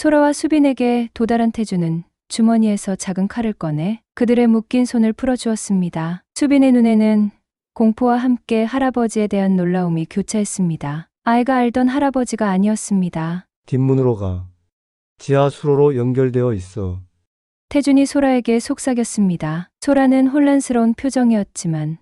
소라와 수빈에게 도달한 태주는 주머니에서 작은 칼을 꺼내 그들의 묶인 손을 풀어주었습니다. 수빈의 눈에는 공포와 함께 할아버지에 대한 놀라움이 교차했습니다. 아이가 알던 할아버지가 아니었습니다. 뒷문으로 가. 지하 수로로 연결되어 있어. 태준이 소라에게 속삭였습니다. 소라는 혼란스러운 표정이었지만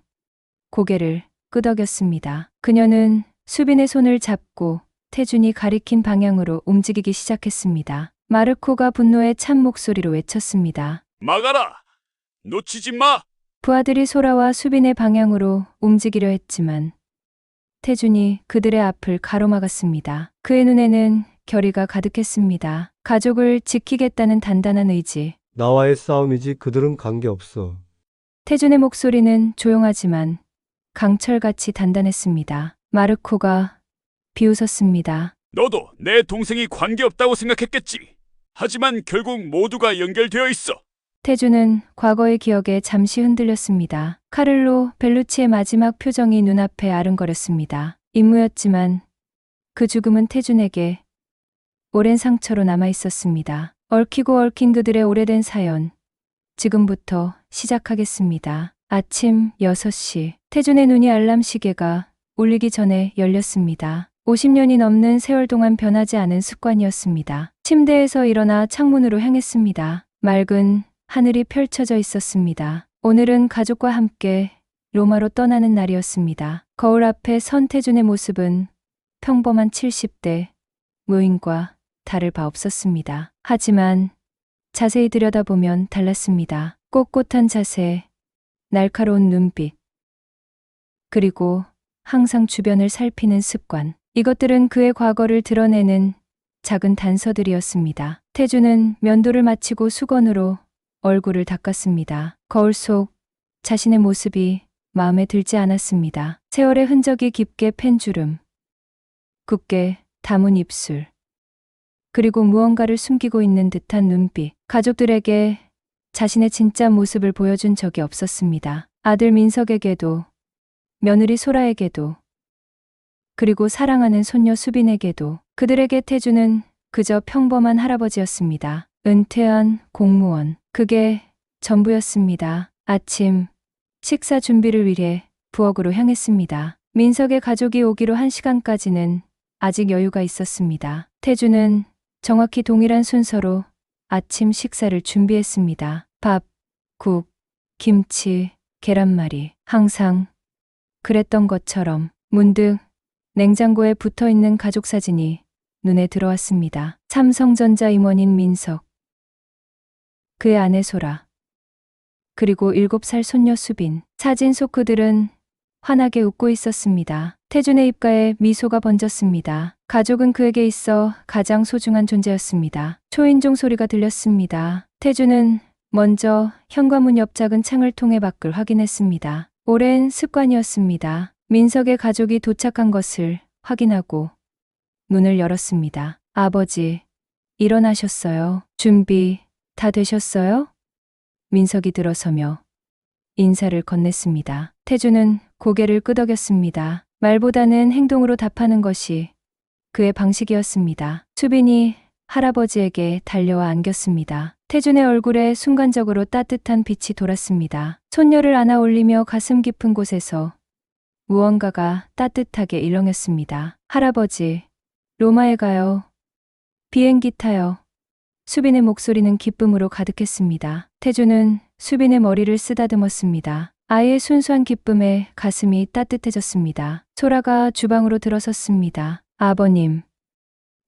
고개를 끄덕였습니다. 그녀는 수빈의 손을 잡고 태준이 가리킨 방향으로 움직이기 시작했습니다. 마르코가 분노에 찬 목소리로 외쳤습니다. 막아라! 놓치지 마! 부하들이 소라와 수빈의 방향으로 움직이려 했지만 태준이 그들의 앞을 가로막았습니다. 그의 눈에는 결의가 가득했습니다. 가족을 지키겠다는 단단한 의지. 나와의 싸움이지 그들은 관계없어. 태준의 목소리는 조용하지만 강철같이 단단했습니다. 마르코가 비웃었습니다. 너도 내 동생이 관계없다고 생각했겠지. 하지만 결국 모두가 연결되어 있어. 태준은 과거의 기억에 잠시 흔들렸습니다. 카를로 벨루치의 마지막 표정이 눈앞에 아른거렸습니다. 임무였지만 그 죽음은 태준에게 오랜 상처로 남아 있었습니다. 얽히고 얽힌 그들의 오래된 사연. 지금부터 시작하겠습니다. 아침 6시. 태준의 눈이 알람 시계가 울리기 전에 열렸습니다. 50년이 넘는 세월 동안 변하지 않은 습관이었습니다. 침대에서 일어나 창문으로 향했습니다. 맑은 하늘이 펼쳐져 있었습니다. 오늘은 가족과 함께 로마로 떠나는 날이었습니다. 거울 앞에 선 태준의 모습은 평범한 70대 노인과 다를 바 없었습니다. 하지만 자세히 들여다보면 달랐습니다. 꼿꼿한 자세, 날카로운 눈빛, 그리고 항상 주변을 살피는 습관. 이것들은 그의 과거를 드러내는 작은 단서들이었습니다. 태주는 면도를 마치고 수건으로 얼굴을 닦았습니다. 거울 속 자신의 모습이 마음에 들지 않았습니다. 세월의 흔적이 깊게 팬 주름, 굳게 담은 입술, 그리고 무언가를 숨기고 있는 듯한 눈빛. 가족들에게 자신의 진짜 모습을 보여준 적이 없었습니다. 아들 민석에게도, 며느리 소라에게도, 그리고 사랑하는 손녀 수빈에게도. 그들에게 태주는 그저 평범한 할아버지였습니다. 은퇴한 공무원. 그게 전부였습니다. 아침 식사 준비를 위해 부엌으로 향했습니다. 민석의 가족이 오기로 한 시간까지는 아직 여유가 있었습니다. 태주는 정확히 동일한 순서로 아침 식사를 준비했습니다. 밥, 국, 김치, 계란말이. 항상 그랬던 것처럼. 문득 냉장고에 붙어있는 가족 사진이 눈에 들어왔습니다. 삼성전자 임원인 민석, 그의 아내 소라, 그리고 7살 손녀 수빈. 사진 속 그들은 환하게 웃고 있었습니다. 태준의 입가에 미소가 번졌습니다. 가족은 그에게 있어 가장 소중한 존재였습니다. 초인종 소리가 들렸습니다. 태준은 먼저 현관문 옆 작은 창을 통해 밖을 확인했습니다. 오랜 습관이었습니다. 민석의 가족이 도착한 것을 확인하고 문을 열었습니다. 아버지, 일어나셨어요? 준비 다 되셨어요? 민석이 들어서며 인사를 건넸습니다. 태주는 고개를 끄덕였습니다. 말보다는 행동으로 답하는 것이 그의 방식이었습니다. 수빈이 할아버지에게 달려와 안겼습니다. 태준의 얼굴에 순간적으로 따뜻한 빛이 돌았습니다. 손녀를 안아 올리며 가슴 깊은 곳에서 무언가가 따뜻하게 일렁였습니다. 할아버지, 로마에 가요. 비행기 타요. 수빈의 목소리는 기쁨으로 가득했습니다. 태주는 수빈의 머리를 쓰다듬었습니다. 아이의 순수한 기쁨에 가슴이 따뜻해졌습니다. 소라가 주방으로 들어섰습니다. 아버님,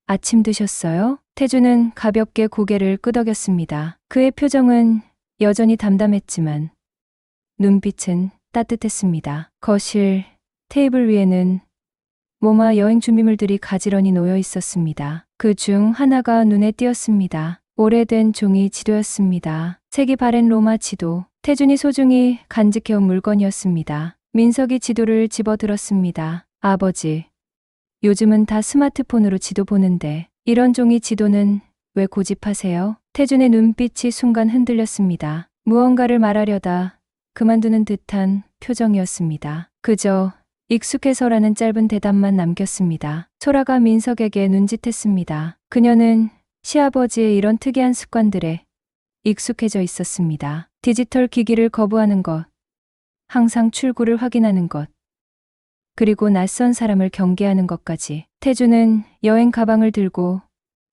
아침 드셨어요? 태주는 가볍게 고개를 끄덕였습니다. 그의 표정은 여전히 담담했지만 눈빛은 따뜻했습니다. 거실 테이블 위에는 모마 여행 준비물들이 가지런히 놓여 있었습니다. 그 중 하나가 눈에 띄었습니다. 오래된 종이 지도였습니다. 색이 바랜 로마 지도. 태준이 소중히 간직해온 물건이었습니다. 민석이 지도를 집어들었습니다. 아버지, 요즘은 다 스마트폰으로 지도 보는데 이런 종이 지도는 왜 고집하세요? 태준의 눈빛이 순간 흔들렸습니다. 무언가를 말하려다 그만두는 듯한 표정이었습니다. 그저 익숙해서라는 짧은 대답만 남겼습니다. 소라가 민석에게 눈짓했습니다. 그녀는 시아버지의 이런 특이한 습관들에 익숙해져 있었습니다. 디지털 기기를 거부하는 것, 항상 출구를 확인하는 것, 그리고 낯선 사람을 경계하는 것까지. 태주는 여행 가방을 들고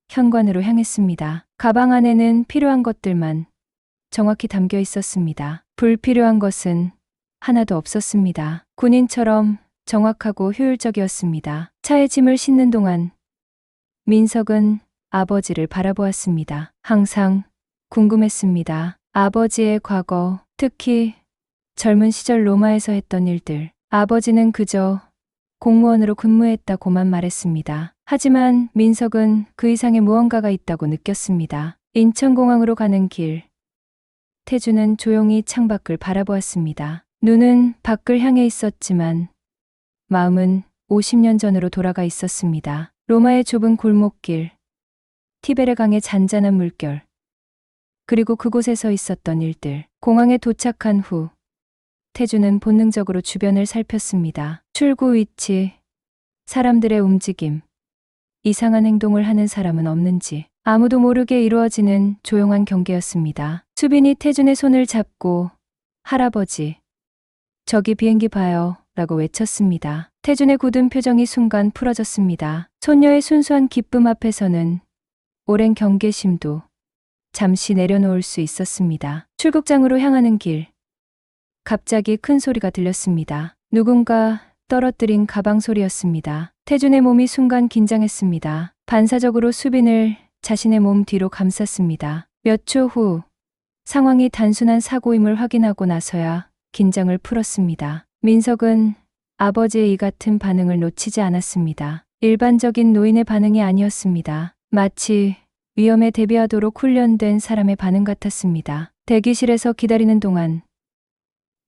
현관으로 향했습니다. 가방 안에는 필요한 것들만 정확히 담겨 있었습니다. 불필요한 것은 하나도 없었습니다. 군인처럼 정확하고 효율적이었습니다. 차에 짐을 싣는 동안 민석은 아버지를 바라보았습니다. 항상 궁금했습니다. 아버지의 과거, 특히 젊은 시절 로마에서 했던 일들. 아버지는 그저 공무원으로 근무했다고만 말했습니다. 하지만 민석은 그 이상의 무언가가 있다고 느꼈습니다. 인천공항으로 가는 길. 태주는 조용히 창밖을 바라보았습니다. 눈은 밖을 향해 있었지만 마음은 50년 전으로 돌아가 있었습니다. 로마의 좁은 골목길, 티베레 강의 잔잔한 물결, 그리고 그곳에서 있었던 일들. 공항에 도착한 후 태주는 본능적으로 주변을 살폈습니다. 출구 위치, 사람들의 움직임, 이상한 행동을 하는 사람은 없는지. 아무도 모르게 이루어지는 조용한 경계였습니다. 수빈이 태준의 손을 잡고 할아버지, 저기 비행기 봐요 라고 외쳤습니다. 태준의 굳은 표정이 순간 풀어졌습니다. 손녀의 순수한 기쁨 앞에서는 오랜 경계심도 잠시 내려놓을 수 있었습니다. 출국장으로 향하는 길. 갑자기 큰 소리가 들렸습니다. 누군가 떨어뜨린 가방 소리였습니다. 태준의 몸이 순간 긴장했습니다. 반사적으로 수빈을 자신의 몸 뒤로 감쌌습니다. 몇 초 후 상황이 단순한 사고임을 확인하고 나서야 긴장을 풀었습니다. 민석은 아버지의 이 같은 반응을 놓치지 않았습니다. 일반적인 노인의 반응이 아니었습니다. 마치 위험에 대비하도록 훈련된 사람의 반응 같았습니다. 대기실에서 기다리는 동안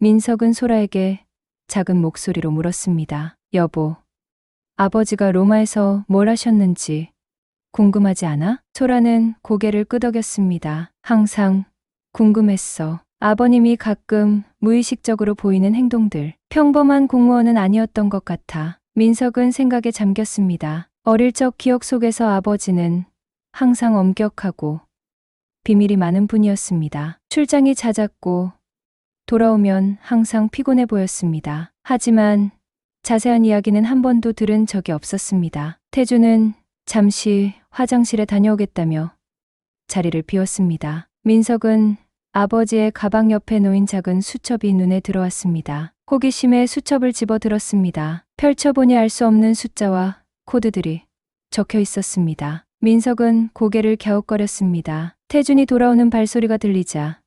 민석은 소라에게 작은 목소리로 물었습니다. 여보, 아버지가 로마에서 뭘 하셨는지 궁금하지 않아? 소라는 고개를 끄덕였습니다. 항상 궁금했어. 아버님이 가끔 무의식적으로 보이는 행동들. 평범한 공무원은 아니었던 것 같아. 민석은 생각에 잠겼습니다. 어릴 적 기억 속에서 아버지는 항상 엄격하고 비밀이 많은 분이었습니다. 출장이 잦았고 돌아오면 항상 피곤해 보였습니다. 하지만 자세한 이야기는 한 번도 들은 적이 없었습니다. 태주는 잠시 화장실에 다녀오겠다며 자리를 비웠습니다. 민석은 아버지의 가방 옆에 놓인 작은 수첩이 눈에 들어왔습니다. 호기심에 수첩을 집어들었습니다. 펼쳐보니 알 수 없는 숫자와 코드들이 적혀 있었습니다. 민석은 고개를 갸웃거렸습니다. 태준이 돌아오는 발소리가 들리자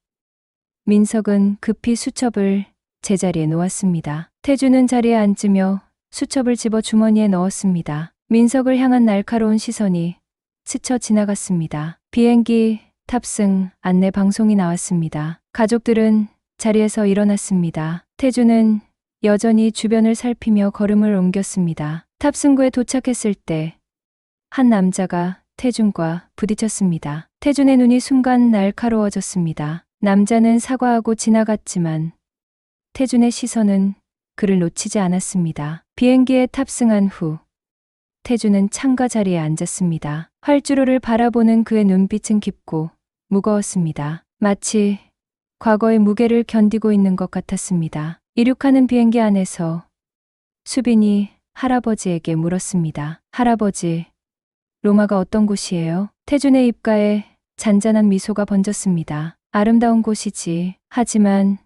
민석은 급히 수첩을 제자리에 놓았습니다. 태준은 자리에 앉으며 수첩을 집어 주머니에 넣었습니다. 민석을 향한 날카로운 시선이 스쳐 지나갔습니다. 비행기 탑승 안내 방송이 나왔습니다. 가족들은 자리에서 일어났습니다. 태준은 여전히 주변을 살피며 걸음을 옮겼습니다. 탑승구에 도착했을 때 한 남자가 태준과 부딪혔습니다. 태준의 눈이 순간 날카로워졌습니다. 남자는 사과하고 지나갔지만 태준의 시선은 그를 놓치지 않았습니다. 비행기에 탑승한 후 태준은 창가 자리에 앉았습니다. 활주로를 바라보는 그의 눈빛은 깊고 무거웠습니다. 마치 과거의 무게를 견디고 있는 것 같았습니다. 이륙하는 비행기 안에서 수빈이 할아버지에게 물었습니다. 할아버지, 로마가 어떤 곳이에요? 태준의 입가에 잔잔한 미소가 번졌습니다. 아름다운 곳이지. 하지만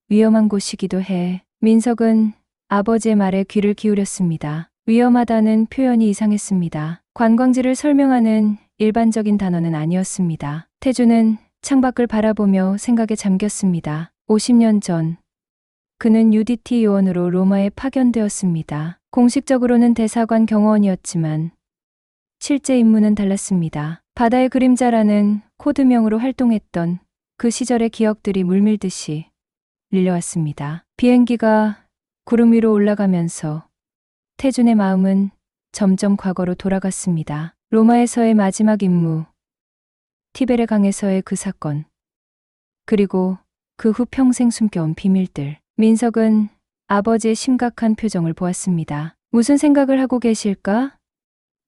위험한 곳이기도 해. 민석은 아버지의 말에 귀를 기울였습니다. 위험하다는 표현이 이상했습니다. 관광지를 설명하는 일반적인 단어는 아니었습니다. 태준은 창밖을 바라보며 생각에 잠겼습니다. 50년 전 그는 UDT 요원으로 로마에 파견되었습니다. 공식적으로는 대사관 경호원이었지만 실제 임무는 달랐습니다. 바다의 그림자라는 코드명으로 활동했던 그 시절의 기억들이 물밀듯이 밀려왔습니다. 비행기가 구름 위로 올라가면서 태준의 마음은 점점 과거로 돌아갔습니다. 로마에서의 마지막 임무, 티베레 강에서의 그 사건, 그리고 그 후 평생 숨겨온 비밀들. 민석은 아버지의 심각한 표정을 보았습니다. 무슨 생각을 하고 계실까?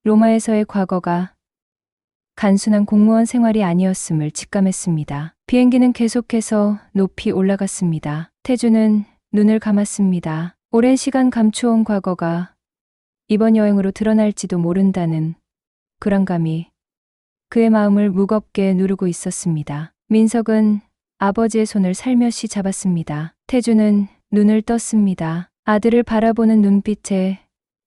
로마에서의 과거가 단순한 공무원 생활이 아니었음을 직감했습니다. 비행기는 계속해서 높이 올라갔습니다. 태주는 눈을 감았습니다. 오랜 시간 감추어온 과거가 이번 여행으로 드러날지도 모른다는 불안감이 그의 마음을 무겁게 누르고 있었습니다. 민석은 아버지의 손을 살며시 잡았습니다. 태주는 눈을 떴습니다. 아들을 바라보는 눈빛에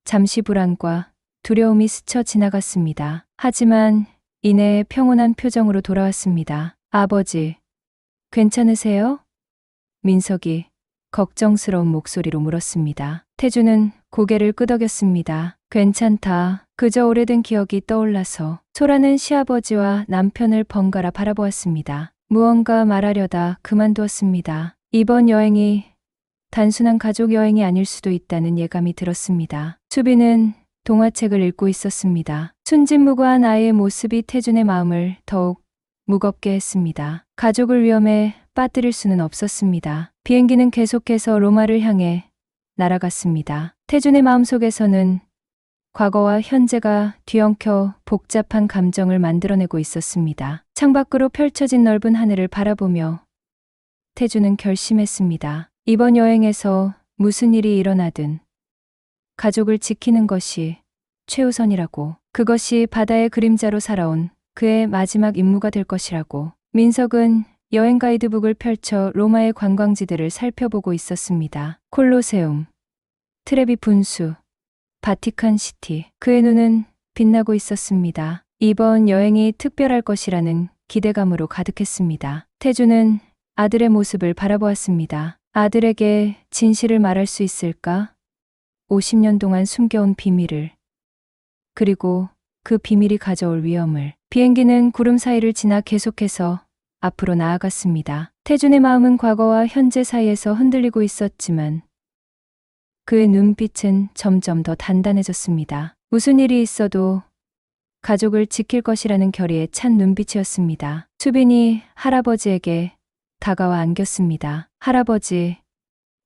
잠시 불안과 두려움이 스쳐 지나갔습니다. 하지만 이내 평온한 표정으로 돌아왔습니다. 아버지, 괜찮으세요? 민석이 걱정스러운 목소리로 물었습니다. 태주는 고개를 끄덕였습니다. 괜찮다. 그저 오래된 기억이 떠올라서. 소라는 시아버지와 남편을 번갈아 바라보았습니다. 무언가 말하려다 그만두었습니다. 이번 여행이 단순한 가족 여행이 아닐 수도 있다는 예감이 들었습니다. 수빈은 동화책을 읽고 있었습니다. 순진무구한 아이의 모습이 태준의 마음을 더욱 무겁게 했습니다. 가족을 위험에 빠뜨릴 수는 없었습니다. 비행기는 계속해서 로마를 향해 날아갔습니다. 태준의 마음속에서는 과거와 현재가 뒤엉켜 복잡한 감정을 만들어내고 있었습니다. 창밖으로 펼쳐진 넓은 하늘을 바라보며 태준은 결심했습니다. 이번 여행에서 무슨 일이 일어나든 가족을 지키는 것이 최우선이라고. 그것이 바다의 그림자로 살아온 그의 마지막 임무가 될 것이라고. 민석은 여행 가이드북을 펼쳐 로마의 관광지들을 살펴보고 있었습니다. 콜로세움, 트레비 분수, 바티칸 시티. 그의 눈은 빛나고 있었습니다. 이번 여행이 특별할 것이라는 기대감으로 가득했습니다. 태주는 아들의 모습을 바라보았습니다. 아들에게 진실을 말할 수 있을까? 50년 동안 숨겨온 비밀을. 그리고 그 비밀이 가져올 위험을. 비행기는 구름 사이를 지나 계속해서 앞으로 나아갔습니다. 태준의 마음은 과거와 현재 사이에서 흔들리고 있었지만 그의 눈빛은 점점 더 단단해졌습니다. 무슨 일이 있어도 가족을 지킬 것이라는 결의에 찬 눈빛이었습니다. 수빈이 할아버지에게 다가와 안겼습니다. 할아버지,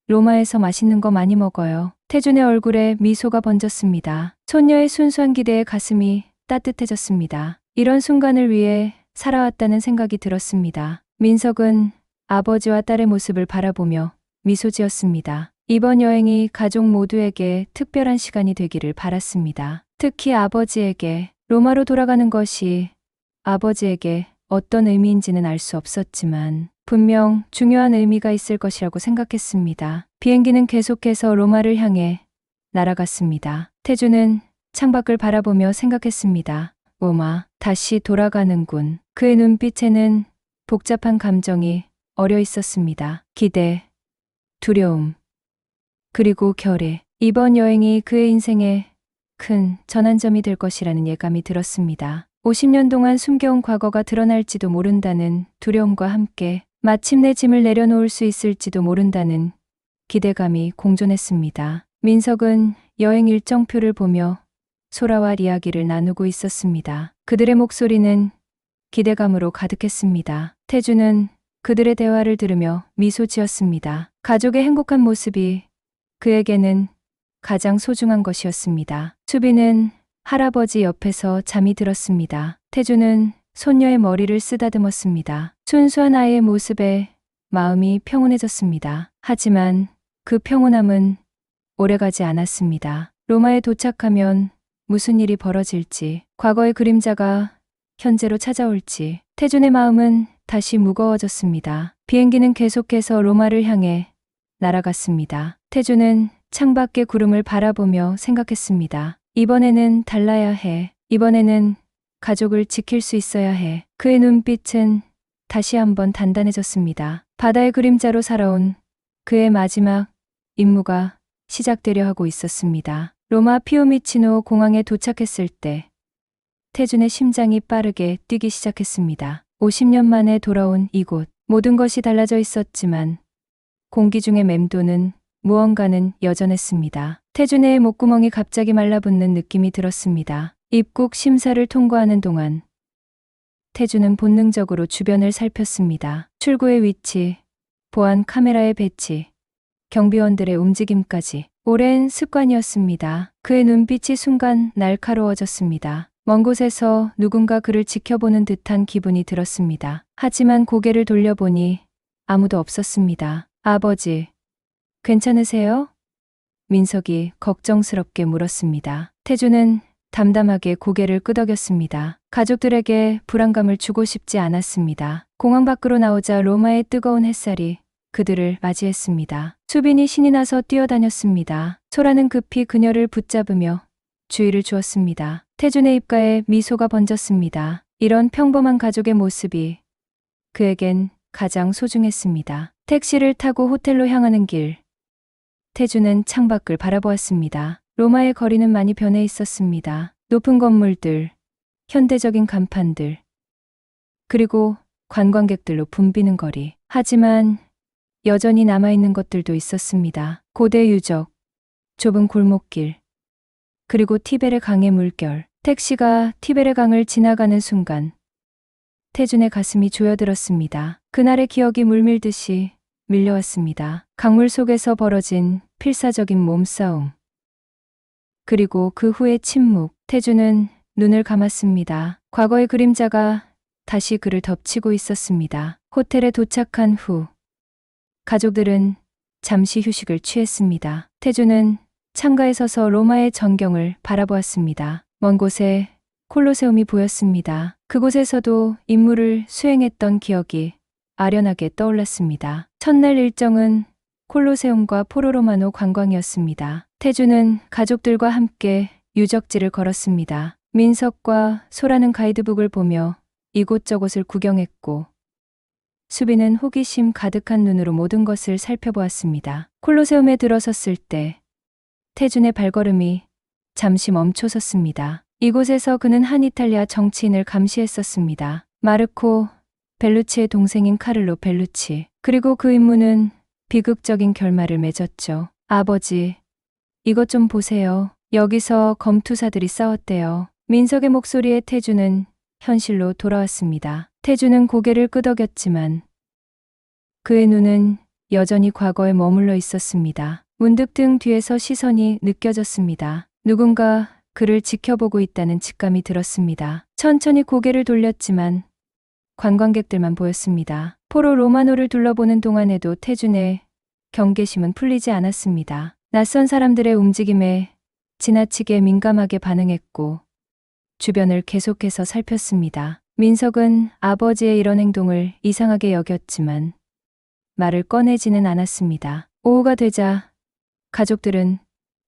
로마에서 맛있는 거 많이 먹어요. 태준의 얼굴에 미소가 번졌습니다. 손녀의 순수한 기대에 가슴이 따뜻해졌습니다. 이런 순간을 위해 살아왔다는 생각이 들었습니다. 민석은 아버지와 딸의 모습을 바라보며 미소 지었습니다. 이번 여행이 가족 모두에게 특별한 시간이 되기를 바랐습니다. 특히 아버지에게. 로마로 돌아가는 것이 아버지에게 어떤 의미인지는 알 수 없었지만 분명 중요한 의미가 있을 것이라고 생각했습니다. 비행기는 계속해서 로마를 향해 날아갔습니다. 태주는 창밖을 바라보며 생각했습니다. 로마, 다시 돌아가는군. 그의 눈빛에는 복잡한 감정이 어려 있었습니다. 기대, 두려움, 그리고 결의. 이번 여행이 그의 인생에 큰 전환점이 될 것이라는 예감이 들었습니다. 50년 동안 숨겨온 과거가 드러날지도 모른다는 두려움과 함께 마침내 짐을 내려놓을 수 있을지도 모른다는 기대감이 공존했습니다. 민석은 여행 일정표를 보며 소라와 이야기를 나누고 있었습니다. 그들의 목소리는 기대감으로 가득했습니다. 태주는 그들의 대화를 들으며 미소 지었습니다. 가족의 행복한 모습이 그에게는 가장 소중한 것이었습니다. 수빈은 할아버지 옆에서 잠이 들었습니다. 태주는 손녀의 머리를 쓰다듬었습니다. 순수한 아이의 모습에 마음이 평온해졌습니다. 하지만 그 평온함은 오래가지 않았습니다. 로마에 도착하면 무슨 일이 벌어질지, 과거의 그림자가 현재로 찾아올지, 태준의 마음은 다시 무거워졌습니다. 비행기는 계속해서 로마를 향해 날아갔습니다. 태준은 창밖의 구름을 바라보며 생각했습니다. 이번에는 달라야 해. 이번에는 가족을 지킬 수 있어야 해. 그의 눈빛은 다시 한번 단단해졌습니다. 바다의 그림자로 살아온 그의 마지막 임무가 시작되려 하고 있었습니다. 로마 피오미치노 공항에 도착했을 때 태준의 심장이 빠르게 뛰기 시작했습니다. 50년 만에 돌아온 이곳. 모든 것이 달라져 있었지만 공기 중의 맴도는 무언가는 여전했습니다. 태준의 목구멍이 갑자기 말라붙는 느낌이 들었습니다. 입국 심사를 통과하는 동안 태준은 본능적으로 주변을 살폈습니다. 출구의 위치, 보안 카메라의 배치, 경비원들의 움직임까지. 오랜 습관이었습니다. 그의 눈빛이 순간 날카로워졌습니다. 먼 곳에서 누군가 그를 지켜보는 듯한 기분이 들었습니다. 하지만 고개를 돌려보니 아무도 없었습니다. 아버지, 괜찮으세요? 민석이 걱정스럽게 물었습니다. 태주는 담담하게 고개를 끄덕였습니다. 가족들에게 불안감을 주고 싶지 않았습니다. 공항 밖으로 나오자 로마의 뜨거운 햇살이 그들을 맞이했습니다. 수빈이 신이 나서 뛰어다녔습니다. 소라는 급히 그녀를 붙잡으며 주의를 주었습니다. 태준의 입가에 미소가 번졌습니다. 이런 평범한 가족의 모습이 그에겐 가장 소중했습니다. 택시를 타고 호텔로 향하는 길. 태준은 창밖을 바라보았습니다. 로마의 거리는 많이 변해 있었습니다. 높은 건물들, 현대적인 간판들, 그리고 관광객들로 붐비는 거리. 하지만 여전히 남아있는 것들도 있었습니다. 고대 유적, 좁은 골목길, 그리고 티베레 강의 물결. 택시가 티베레 강을 지나가는 순간 태준의 가슴이 조여들었습니다. 그날의 기억이 물밀듯이 밀려왔습니다. 강물 속에서 벌어진 필사적인 몸싸움. 그리고 그 후의 침묵. 태준은 눈을 감았습니다. 과거의 그림자가 다시 그를 덮치고 있었습니다. 호텔에 도착한 후 가족들은 잠시 휴식을 취했습니다. 태준은 창가에 서서 로마의 전경을 바라보았습니다. 먼 곳에 콜로세움이 보였습니다. 그곳에서도 임무를 수행했던 기억이 아련하게 떠올랐습니다. 첫날 일정은 콜로세움과 포로로마노 관광이었습니다. 태준은 가족들과 함께 유적지를 걸었습니다. 민석과 소라는 가이드북을 보며 이곳저곳을 구경했고 수빈은 호기심 가득한 눈으로 모든 것을 살펴보았습니다. 콜로세움에 들어섰을 때 태준의 발걸음이 잠시 멈춰섰습니다. 이곳에서 그는 한 이탈리아 정치인을 감시했었습니다. 마르코 벨루치의 동생인 카를로 벨루치. 그리고 그 임무는 비극적인 결말을 맺었죠. 아버지, 이것 좀 보세요. 여기서 검투사들이 싸웠대요. 민석의 목소리에 태준은 현실로 돌아왔습니다. 태준은 고개를 끄덕였지만 그의 눈은 여전히 과거에 머물러 있었습니다. 문득 등 뒤에서 시선이 느껴졌습니다. 누군가 그를 지켜보고 있다는 직감이 들었습니다. 천천히 고개를 돌렸지만 관광객들만 보였습니다. 포로 로마노를 둘러보는 동안에도 태준의 경계심은 풀리지 않았습니다. 낯선 사람들의 움직임에 지나치게 민감하게 반응했고 주변을 계속해서 살폈습니다. 민석은 아버지의 이런 행동을 이상하게 여겼지만 말을 꺼내지는 않았습니다. 오후가 되자 가족들은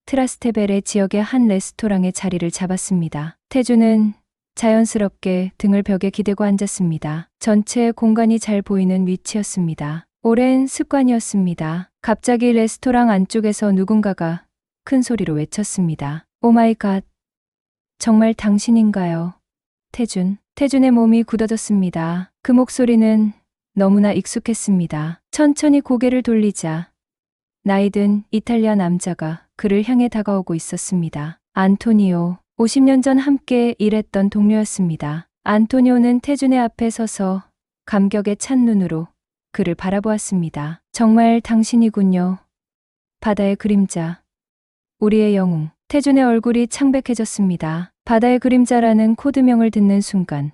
트라스테베레 지역의 한 레스토랑에 자리를 잡았습니다. 태준은 자연스럽게 등을 벽에 기대고 앉았습니다. 전체 공간이 잘 보이는 위치였습니다. 오랜 습관이었습니다. 갑자기 레스토랑 안쪽에서 누군가가 큰 소리로 외쳤습니다. 오 마이 갓, 정말 당신인가요? 태준의 몸이 굳어졌습니다. 그 목소리는 너무나 익숙했습니다. 천천히 고개를 돌리자 나이든 이탈리아 남자가 그를 향해 다가오고 있었습니다. 안토니오, 50년 전 함께 일했던 동료였습니다. 안토니오는 태준의 앞에 서서 감격에 찬 눈으로 그를 바라보았습니다. 정말 당신이군요. 바다의 그림자, 우리의 영웅. 태준의 얼굴이 창백해졌습니다. 바다의 그림자라는 코드명을 듣는 순간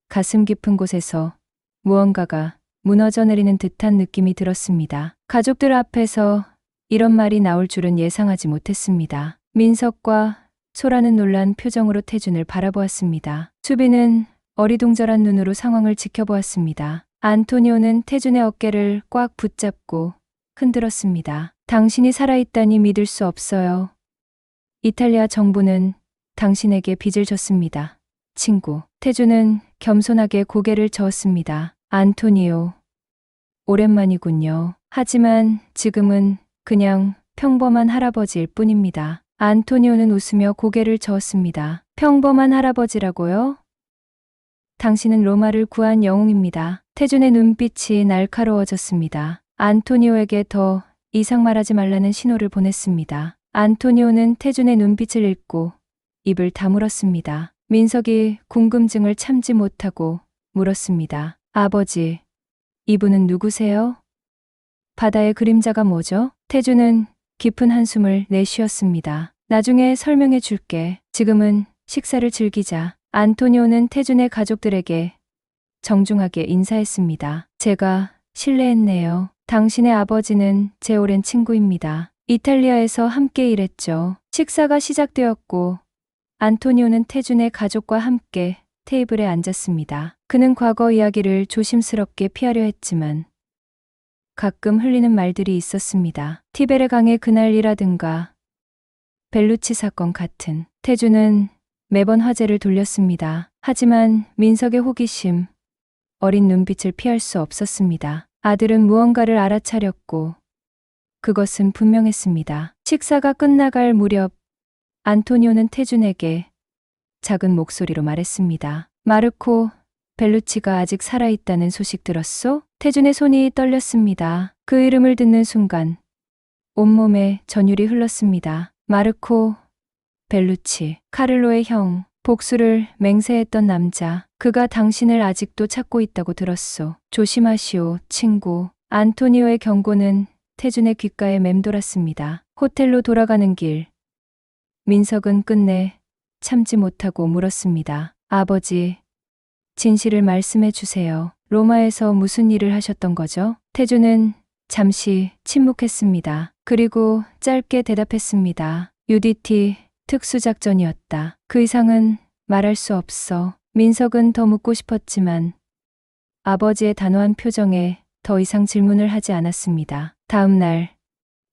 가슴 깊은 곳에서 무언가가 무너져 내리는 듯한 느낌이 들었습니다. 가족들 앞에서 이런 말이 나올 줄은 예상하지 못했습니다. 민석과 소라는 놀란 표정으로 태준을 바라보았습니다. 수빈은 어리둥절한 눈으로 상황을 지켜보았습니다. 안토니오는 태준의 어깨를 꽉 붙잡고 흔들었습니다. 당신이 살아있다니 믿을 수 없어요. 이탈리아 정부는 당신에게 빚을 졌습니다. 친구. 태준은 겸손하게 고개를 저었습니다. 안토니오, 오랜만이군요. 하지만 지금은 그냥 평범한 할아버지일 뿐입니다. 안토니오는 웃으며 고개를 저었습니다. 평범한 할아버지라고요? 당신은 로마를 구한 영웅입니다. 태준의 눈빛이 날카로워졌습니다. 안토니오에게 더 이상 말하지 말라는 신호를 보냈습니다. 안토니오는 태준의 눈빛을 읽고 입을 다물었습니다. 민석이 궁금증을 참지 못하고 물었습니다. 아버지, 이분은 누구세요? 바다의 그림자가 뭐죠? 태준은 깊은 한숨을 내쉬었습니다. 나중에 설명해 줄게. 지금은 식사를 즐기자 안토니오는 태준의 가족들에게 정중하게 인사했습니다. 제가 실례했네요. 당신의 아버지는 제 오랜 친구입니다. 이탈리아에서 함께 일했죠. 식사가 시작되었고 안토니오는 태준의 가족과 함께 테이블에 앉았습니다. 그는 과거 이야기를 조심스럽게 피하려 했지만 가끔 흘리는 말들이 있었습니다. 티베레 강의 그날 일이라든가 벨루치 사건 같은. 태준은 매번 화제를 돌렸습니다. 하지만 민석의 호기심, 어린 눈빛을 피할 수 없었습니다. 아들은 무언가를 알아차렸고 그것은 분명했습니다. 식사가 끝나갈 무렵 안토니오는 태준에게 작은 목소리로 말했습니다. 마르코 벨루치가 아직 살아있다는 소식 들었소? 태준의 손이 떨렸습니다. 그 이름을 듣는 순간 온몸에 전율이 흘렀습니다. 마르코 벨루치, 카를로의 형, 복수를 맹세했던 남자. 그가 당신을 아직도 찾고 있다고 들었소. 조심하시오, 친구. 안토니오의 경고는 태준의 귓가에 맴돌았습니다. 호텔로 돌아가는 길. 민석은 끝내 참지 못하고 물었습니다. 아버지, 진실을 말씀해 주세요. 로마에서 무슨 일을 하셨던 거죠? 태준은 잠시 침묵했습니다. 그리고 짧게 대답했습니다. UDT 특수작전이었다. 그 이상은 말할 수 없어. 민석은 더 묻고 싶었지만 아버지의 단호한 표정에 더 이상 질문을 하지 않았습니다. 다음 날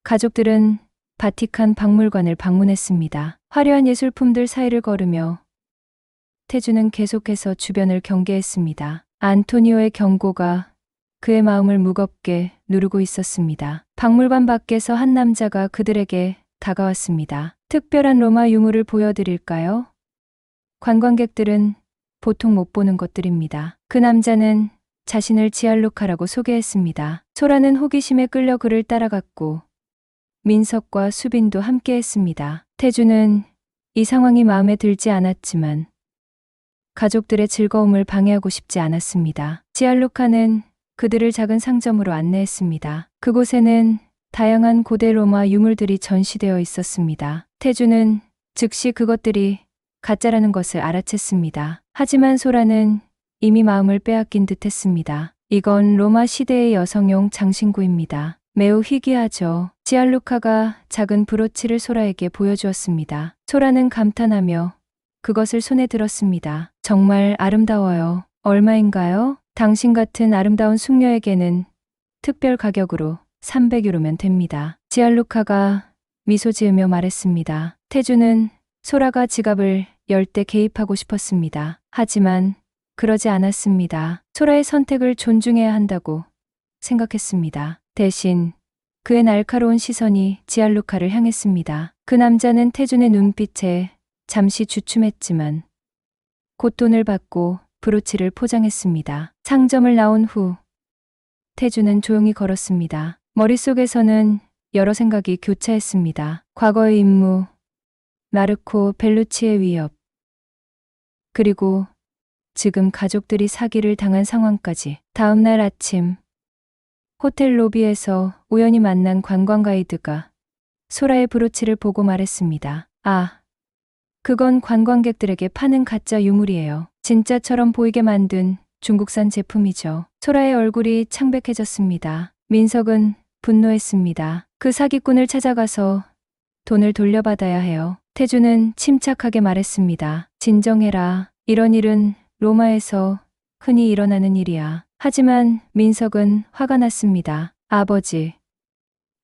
가족들은 바티칸 박물관을 방문했습니다. 화려한 예술품들 사이를 걸으며 태준은 계속해서 주변을 경계했습니다. 안토니오의 경고가 그의 마음을 무겁게 누르고 있었습니다. 박물관 밖에서 한 남자가 그들에게 다가왔습니다. 특별한 로마 유물을 보여드릴까요? 관광객들은 보통 못 보는 것들입니다. 그 남자는 자신을 지알루카라고 소개했습니다. 소라는 호기심에 끌려 그를 따라갔고 민석과 수빈도 함께했습니다. 태준은 이 상황이 마음에 들지 않았지만 가족들의 즐거움을 방해하고 싶지 않았습니다. 지알루카는 그들을 작은 상점으로 안내했습니다. 그곳에는 다양한 고대 로마 유물들이 전시되어 있었습니다. 태준은 즉시 그것들이 가짜라는 것을 알아챘습니다. 하지만 소라는 이미 마음을 빼앗긴 듯 했습니다. 이건 로마 시대의 여성용 장신구입니다. 매우 희귀하죠. 지알루카가 작은 브로치를 소라에게 보여주었습니다. 소라는 감탄하며 그것을 손에 들었습니다. 정말 아름다워요. 얼마인가요? 당신 같은 아름다운 숙녀에게는 특별 가격으로 300유로면 됩니다. 지알루카가 미소 지으며 말했습니다. 태준은 소라가 지갑을 열 때 개입하고 싶었습니다. 하지만 그러지 않았습니다. 소라의 선택을 존중해야 한다고 생각했습니다. 대신 그의 날카로운 시선이 지알루카를 향했습니다. 그 남자는 태준의 눈빛에 잠시 주춤했지만 곧 돈을 받고 브로치를 포장했습니다. 상점을 나온 후 태준은 조용히 걸었습니다. 머릿속에서는 여러 생각이 교차했습니다. 과거의 임무, 마르코 벨루치의 위협, 그리고 지금 가족들이 사기를 당한 상황까지. 다음 날 아침 호텔 로비에서 우연히 만난 관광 가이드가 소라의 브로치를 보고 말했습니다. 아, 그건 관광객들에게 파는 가짜 유물이에요. 진짜처럼 보이게 만든 중국산 제품이죠. 소라의 얼굴이 창백해졌습니다. 민석은 분노했습니다. 그 사기꾼을 찾아가서 돈을 돌려받아야 해요. 태준은 침착하게 말했습니다. 진정해라. 이런 일은 로마에서 흔히 일어나는 일이야. 하지만 민석은 화가 났습니다. 아버지,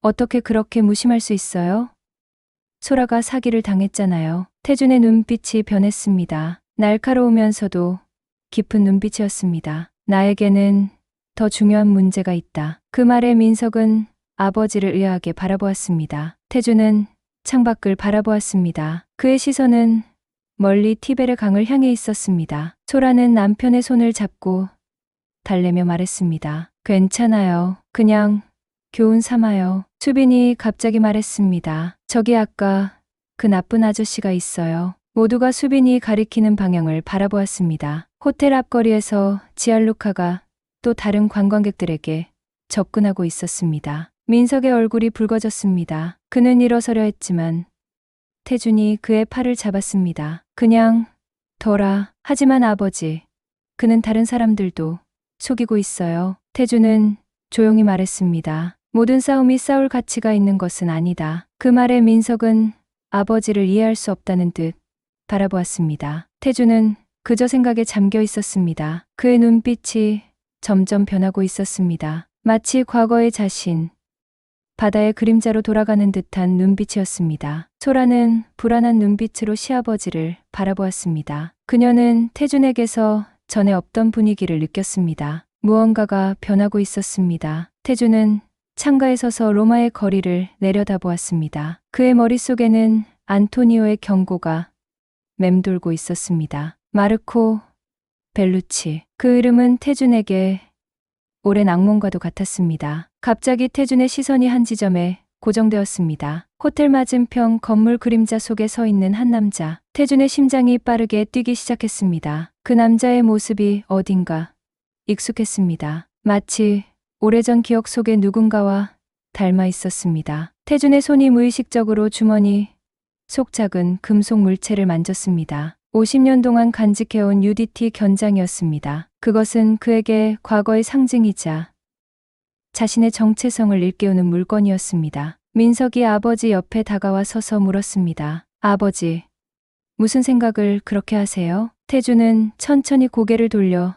어떻게 그렇게 무심할 수 있어요? 소라가 사기를 당했잖아요. 태준의 눈빛이 변했습니다. 날카로우면서도 깊은 눈빛이었습니다. 나에게는 더 중요한 문제가 있다. 그 말에 민석은 아버지를 의아하게 바라보았습니다. 태준은 창밖을 바라보았습니다. 그의 시선은 멀리 티베르 강을 향해 있었습니다. 소라는 남편의 손을 잡고 달래며 말했습니다. 괜찮아요. 그냥 교훈 삼아요. 수빈이 갑자기 말했습니다. 저기 아까 그 나쁜 아저씨가 있어요. 모두가 수빈이 가리키는 방향을 바라보았습니다. 호텔 앞거리에서 지알루카가 또 다른 관광객들에게 접근하고 있었습니다. 민석의 얼굴이 붉어졌습니다. 그는 일어서려 했지만 태준이 그의 팔을 잡았습니다. 그냥 둬라. 하지만 아버지, 그는 다른 사람들도 속이고 있어요. 태준은 조용히 말했습니다. 모든 싸움이 싸울 가치가 있는 것은 아니다. 그 말에 민석은 아버지를 이해할 수 없다는 듯 바라보았습니다. 태준은 그저 생각에 잠겨 있었습니다. 그의 눈빛이 점점 변하고 있었습니다. 마치 과거의 자신, 바다의 그림자로 돌아가는 듯한 눈빛이었습니다. 소라는 불안한 눈빛으로 시아버지를 바라보았습니다. 그녀는 태준에게서 전에 없던 분위기를 느꼈습니다. 무언가가 변하고 있었습니다. 태준은 창가에 서서 로마의 거리를 내려다보았습니다. 그의 머릿속에는 안토니오의 경고가 맴돌고 있었습니다. 마르코 벨루치. 그 이름은 태준에게 오랜 악몽과도 같았습니다. 갑자기 태준의 시선이 한 지점에 고정되었습니다. 호텔 맞은편 건물 그림자 속에 서 있는 한 남자. 태준의 심장이 빠르게 뛰기 시작했습니다. 그 남자의 모습이 어딘가 익숙했습니다. 마치 오래전 기억 속의 누군가와 닮아 있었습니다. 태준의 손이 무의식적으로 주머니 속 작은 금속 물체를 만졌습니다. 50년 동안 간직해온 UDT 견장이었습니다. 그것은 그에게 과거의 상징이자 자신의 정체성을 일깨우는 물건이었습니다. 민석이 아버지 옆에 다가와 서서 물었습니다. 아버지, 무슨 생각을 그렇게 하세요? 태준은 천천히 고개를 돌려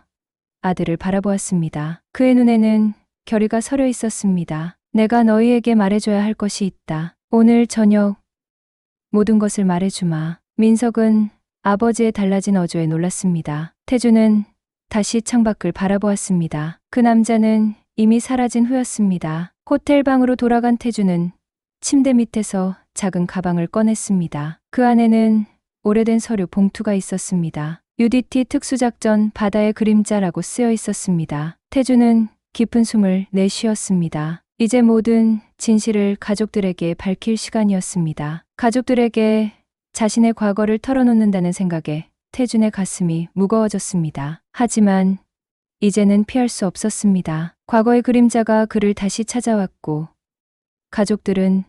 아들을 바라보았습니다. 그의 눈에는 결의가 서려 있었습니다. 내가 너희에게 말해줘야 할 것이 있다. 오늘 저녁 모든 것을 말해주마. 민석은 아버지의 달라진 어조에 놀랐습니다. 태준은 다시 창밖을 바라보았습니다. 그 남자는 이미 사라진 후였습니다. 호텔 방으로 돌아간 태준은 침대 밑에서 작은 가방을 꺼냈습니다. 그 안에는 오래된 서류 봉투가 있었습니다. UDT 특수작전 바다의 그림자라고 쓰여 있었습니다. 태준은 깊은 숨을 내쉬었습니다. 이제 모든 진실을 가족들에게 밝힐 시간이었습니다. 가족들에게 자신의 과거를 털어놓는다는 생각에 태준의 가슴이 무거워졌습니다. 하지만 이제는 피할 수 없었습니다. 과거의 그림자가 그를 다시 찾아왔고 가족들은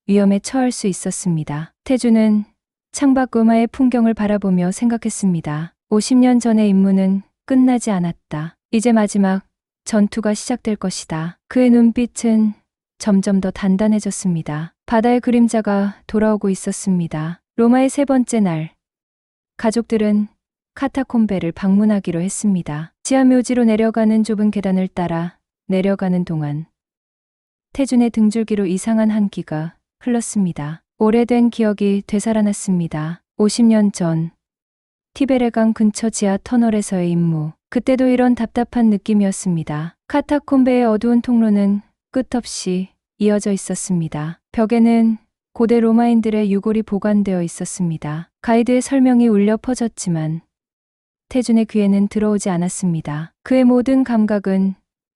위험에 처할 수 있었습니다. 태준은 창밖 음하의 풍경을 바라보며 생각했습니다. 50년 전의 임무는 끝나지 않았다. 이제 마지막 전투가 시작될 것이다. 그의 눈빛은 점점 더 단단해졌습니다. 바다의 그림자가 돌아오고 있었습니다. 로마의 세 번째 날, 가족들은 카타콤베를 방문하기로 했습니다. 지하 묘지로 내려가는 좁은 계단을 따라 내려가는 동안 태준의 등줄기로 이상한 한기가 흘렀습니다. 오래된 기억이 되살아났습니다. 50년 전 티베레강 근처 지하 터널에서의 임무. 그때도 이런 답답한 느낌이었습니다. 카타콤베의 어두운 통로는 끝없이 이어져 있었습니다. 벽에는 고대 로마인들의 유골이 보관되어 있었습니다. 가이드의 설명이 울려 퍼졌지만 태준의 귀에는 들어오지 않았습니다. 그의 모든 감각은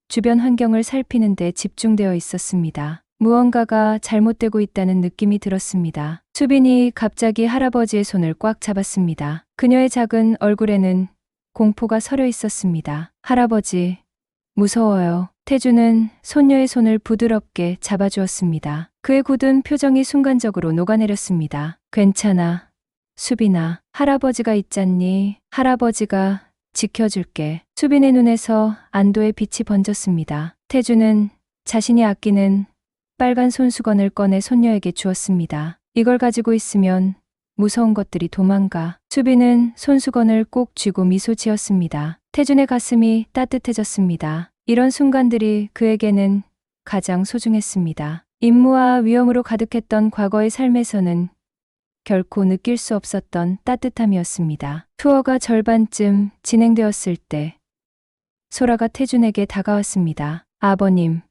주변 환경을 살피는 데 집중되어 있었습니다. 무언가가 잘못되고 있다는 느낌이 들었습니다. 수빈이 갑자기 할아버지의 손을 꽉 잡았습니다. 그녀의 작은 얼굴에는 공포가 서려 있었습니다. 할아버지, 무서워요. 태준은 손녀의 손을 부드럽게 잡아주었습니다. 그의 굳은 표정이 순간적으로 녹아내렸습니다. 괜찮아, 수빈아. 할아버지가 있잖니. 할아버지가 지켜줄게. 수빈의 눈에서 안도의 빛이 번졌습니다. 태준은 자신이 아끼는 빨간 손수건을 꺼내 손녀에게 주었습니다. 이걸 가지고 있으면 무서운 것들이 도망가. 수빈은 손수건을 꼭 쥐고 미소 지었습니다. 태준의 가슴이 따뜻해졌습니다. 이런 순간들이 그에게는 가장 소중했습니다. 임무와 위험으로 가득했던 과거의 삶에서는 결코 느낄 수 없었던 따뜻함이었습니다. 투어가 절반쯤 진행되었을 때 소라가 태준에게 다가왔습니다. 아버님,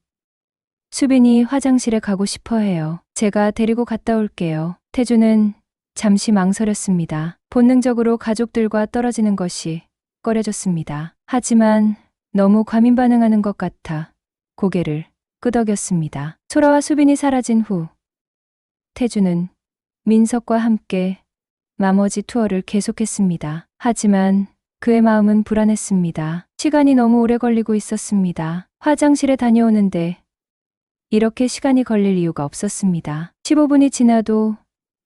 수빈이 화장실에 가고 싶어 해요. 제가 데리고 갔다 올게요. 태준은 잠시 망설였습니다. 본능적으로 가족들과 떨어지는 것이 꺼려졌습니다. 하지만 너무 과민 반응하는 것 같아 고개를 끄덕였습니다. 소라와 수빈이 사라진 후 태준은 민석과 함께 나머지 투어를 계속했습니다. 하지만 그의 마음은 불안했습니다. 시간이 너무 오래 걸리고 있었습니다. 화장실에 다녀오는데 이렇게 시간이 걸릴 이유가 없었습니다. 15분이 지나도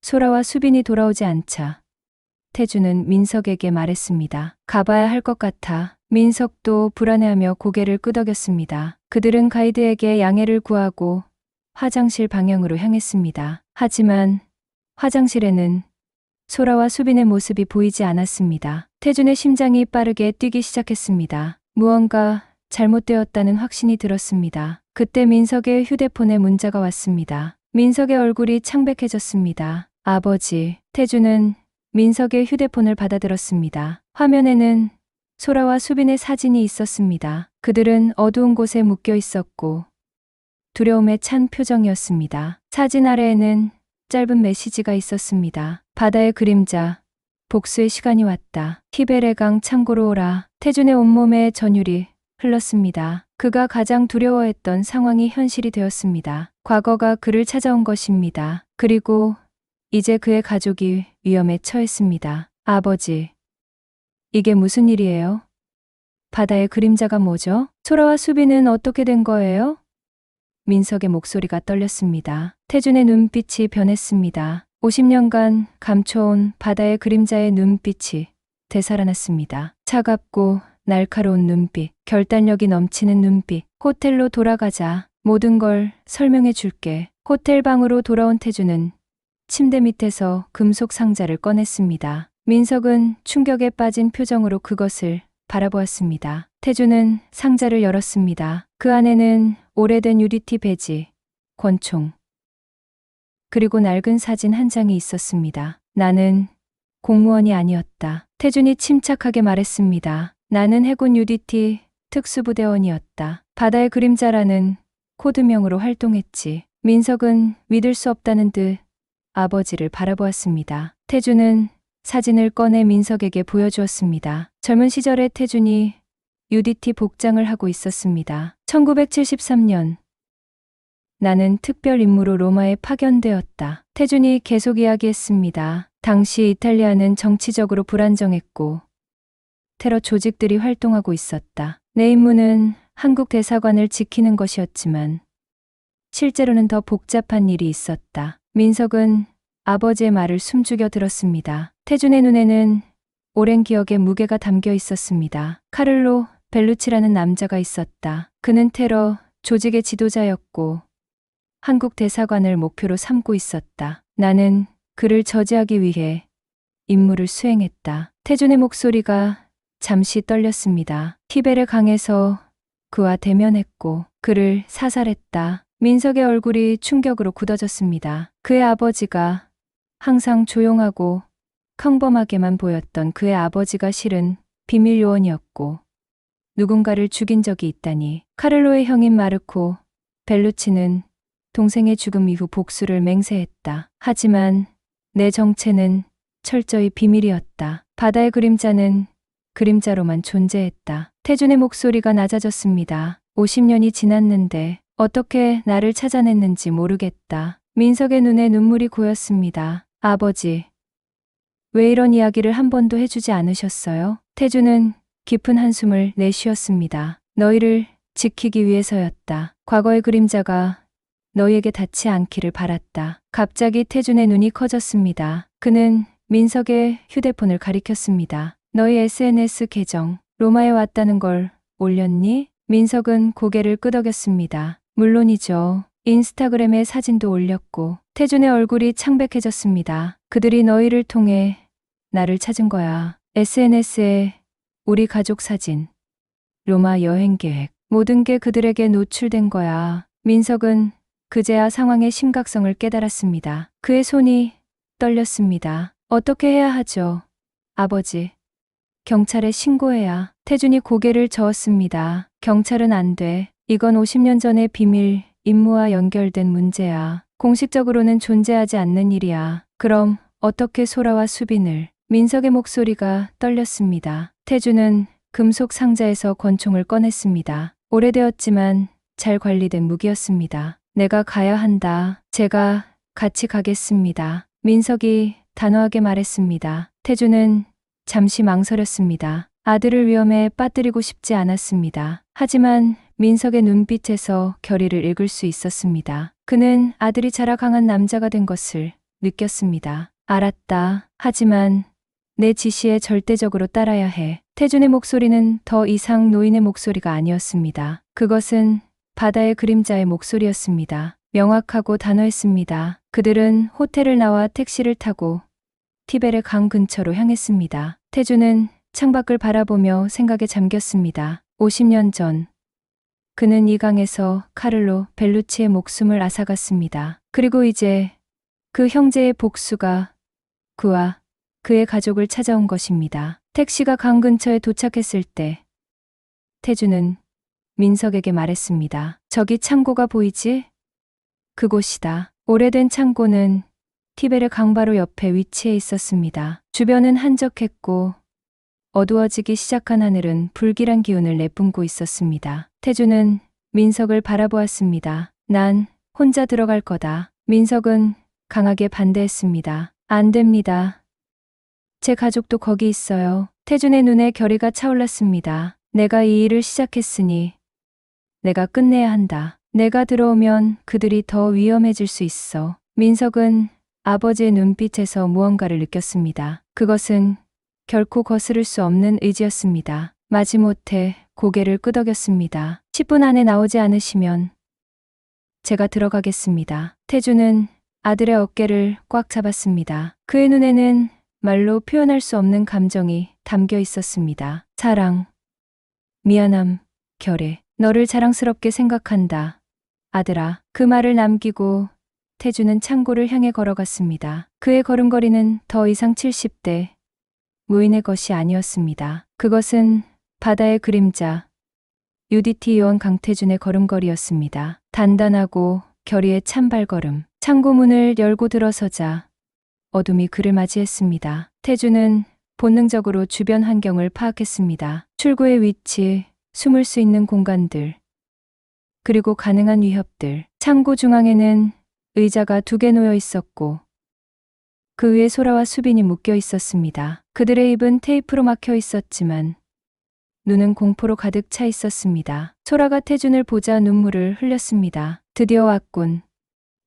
소라와 수빈이 돌아오지 않자 태주는 민석에게 말했습니다. 가봐야 할 것 같아. 민석도 불안해하며 고개를 끄덕였습니다. 그들은 가이드에게 양해를 구하고 화장실 방향으로 향했습니다. 하지만 화장실에는 소라와 수빈의 모습이 보이지 않았습니다. 태준의 심장이 빠르게 뛰기 시작했습니다. 무언가 잘못되었다는 확신이 들었습니다. 그때 민석의 휴대폰에 문자가 왔습니다. 민석의 얼굴이 창백해졌습니다. 아버지. 태준은 민석의 휴대폰을 받아들었습니다. 화면에는 소라와 수빈의 사진이 있었습니다. 그들은 어두운 곳에 묶여 있었고 두려움에 찬 표정이었습니다. 사진 아래에는 짧은 메시지가 있었습니다. 바다의 그림자, 복수의 시간이 왔다. 히베레강 창고로 오라. 태준의 온몸에 전율이 흘렀습니다. 그가 가장 두려워했던 상황이 현실이 되었습니다. 과거가 그를 찾아온 것입니다. 그리고 이제 그의 가족이 위험에 처했습니다. 아버지, 이게 무슨 일이에요? 바다의 그림자가 뭐죠? 소라와 수빈은 어떻게 된 거예요? 민석의 목소리가 떨렸습니다. 태준의 눈빛이 변했습니다. 50년간 감춰온 바다의 그림자의 눈빛이 되살아났습니다. 차갑고 날카로운 눈빛, 결단력이 넘치는 눈빛. 호텔로 돌아가자. 모든 걸 설명해 줄게. 호텔 방으로 돌아온 태준은 침대 밑에서 금속 상자를 꺼냈습니다. 민석은 충격에 빠진 표정으로 그것을 바라보았습니다. 태준은 상자를 열었습니다. 그 안에는 오래된 UDT 배지, 권총, 그리고 낡은 사진 한 장이 있었습니다. 나는 공무원이 아니었다. 태준이 침착하게 말했습니다. 나는 해군 UDT 특수부대원이었다. 바다의 그림자라는 코드명으로 활동했지. 민석은 믿을 수 없다는 듯 아버지를 바라보았습니다. 태준은 사진을 꺼내 민석에게 보여주었습니다. 젊은 시절의 태준이 UDT 복장을 하고 있었습니다. 1973년 나는 특별 임무로 로마에 파견되었다. 태준이 계속 이야기했습니다. 당시 이탈리아는 정치적으로 불안정했고 테러 조직들이 활동하고 있었다. 내 임무는 한국 대사관을 지키는 것이었지만 실제로는 더 복잡한 일이 있었다. 민석은 아버지의 말을 숨죽여 들었습니다. 태준의 눈에는 오랜 기억의 무게가 담겨 있었습니다. 카를로 벨루치라는 남자가 있었다. 그는 테러 조직의 지도자였고 한국 대사관을 목표로 삼고 있었다. 나는 그를 저지하기 위해 임무를 수행했다. 태준의 목소리가 잠시 떨렸습니다. 티베르 강에서 그와 대면했고 그를 사살했다. 민석의 얼굴이 충격으로 굳어졌습니다. 그의 아버지가 항상 조용하고 평범하게만 보였던 그의 아버지가 실은 비밀 요원이었고 누군가를 죽인 적이 있다니. 카를로의 형인 마르코 벨루치는 동생의 죽음 이후 복수를 맹세했다. 하지만 내 정체는 철저히 비밀이었다. 바다의 그림자는 그림자로만 존재했다. 태준의 목소리가 낮아졌습니다. 50년이 지났는데 어떻게 나를 찾아냈는지 모르겠다. 민석의 눈에 눈물이 고였습니다. 아버지, 왜 이런 이야기를 한 번도 해주지 않으셨어요? 태준은 깊은 한숨을 내쉬었습니다. 너희를 지키기 위해서였다. 과거의 그림자가 너희에게 닿지 않기를 바랐다. 갑자기 태준의 눈이 커졌습니다. 그는 민석의 휴대폰을 가리켰습니다. 너희 SNS 계정, 로마에 왔다는 걸 올렸니? 민석은 고개를 끄덕였습니다. 물론이죠. 인스타그램에 사진도 올렸고. 태준의 얼굴이 창백해졌습니다. 그들이 너희를 통해 나를 찾은 거야. SNS에 우리 가족 사진, 로마 여행 계획, 모든 게 그들에게 노출된 거야. 민석은 그제야 상황의 심각성을 깨달았습니다. 그의 손이 떨렸습니다. 어떻게 해야 하죠? 아버지, 경찰에 신고해야. 태준이 고개를 저었습니다. 경찰은 안 돼. 이건 50년 전의 비밀 임무와 연결된 문제야. 공식적으로는 존재하지 않는 일이야. 그럼 어떻게 소라와 수빈을? 민석의 목소리가 떨렸습니다. 태준은 금속 상자에서 권총을 꺼냈습니다. 오래되었지만 잘 관리된 무기였습니다. 내가 가야 한다. 제가 같이 가겠습니다. 민석이 단호하게 말했습니다. 태준은 잠시 망설였습니다. 아들을 위험에 빠뜨리고 싶지 않았습니다. 하지만 민석의 눈빛에서 결의를 읽을 수 있었습니다. 그는 아들이 자라 강한 남자가 된 것을 느꼈습니다. 알았다. 하지만 내 지시에 절대적으로 따라야 해. 태준의 목소리는 더 이상 노인의 목소리가 아니었습니다. 그것은 바다의 그림자의 목소리였습니다. 명확하고 단호했습니다. 그들은 호텔을 나와 택시를 타고 티베레 강 근처로 향했습니다. 태준은 창밖을 바라보며 생각에 잠겼습니다. 50년 전 그는 이 강에서 카를로 벨루치의 목숨을 앗아갔습니다. 그리고 이제 그 형제의 복수가 그와 그의 가족을 찾아온 것입니다. 택시가 강 근처에 도착했을 때 태준은 민석에게 말했습니다. 저기 창고가 보이지? 그곳이다. 오래된 창고는 티베르 강 바로 옆에 위치해 있었습니다. 주변은 한적했고 어두워지기 시작한 하늘은 불길한 기운을 내뿜고 있었습니다. 태준은 민석을 바라보았습니다. 난 혼자 들어갈 거다. 민석은 강하게 반대했습니다. 안 됩니다. 제 가족도 거기 있어요. 태준의 눈에 결의가 차올랐습니다. 내가 이 일을 시작했으니 내가 끝내야 한다. 내가 들어오면 그들이 더 위험해질 수 있어. 민석은 아버지의 눈빛에서 무언가를 느꼈습니다. 그것은 결코 거스를 수 없는 의지였습니다. 마지못해 고개를 끄덕였습니다. 10분 안에 나오지 않으시면 제가 들어가겠습니다. 태준은 아들의 어깨를 꽉 잡았습니다. 그의 눈에는 말로 표현할 수 없는 감정이 담겨 있었습니다. 사랑, 미안함, 결애, 너를 자랑스럽게 생각한다. 아들아. 그 말을 남기고 태준은 창고를 향해 걸어갔습니다. 그의 걸음걸이는 더 이상 70대 무인의 것이 아니었습니다. 그것은 바다의 그림자, UDT 요원 강태준의 걸음걸이였습니다. 단단하고 결의의 찬발걸음. 창고 문을 열고 들어서자 어둠이 그를 맞이했습니다. 태준은 본능적으로 주변 환경을 파악했습니다. 출구의 위치, 숨을 수 있는 공간들, 그리고 가능한 위협들. 창고 중앙에는 의자가 2개 놓여 있었고 그 위에 소라와 수빈이 묶여 있었습니다. 그들의 입은 테이프로 막혀 있었지만 눈은 공포로 가득 차 있었습니다. 소라가 태준을 보자 눈물을 흘렸습니다. 드디어 왔군.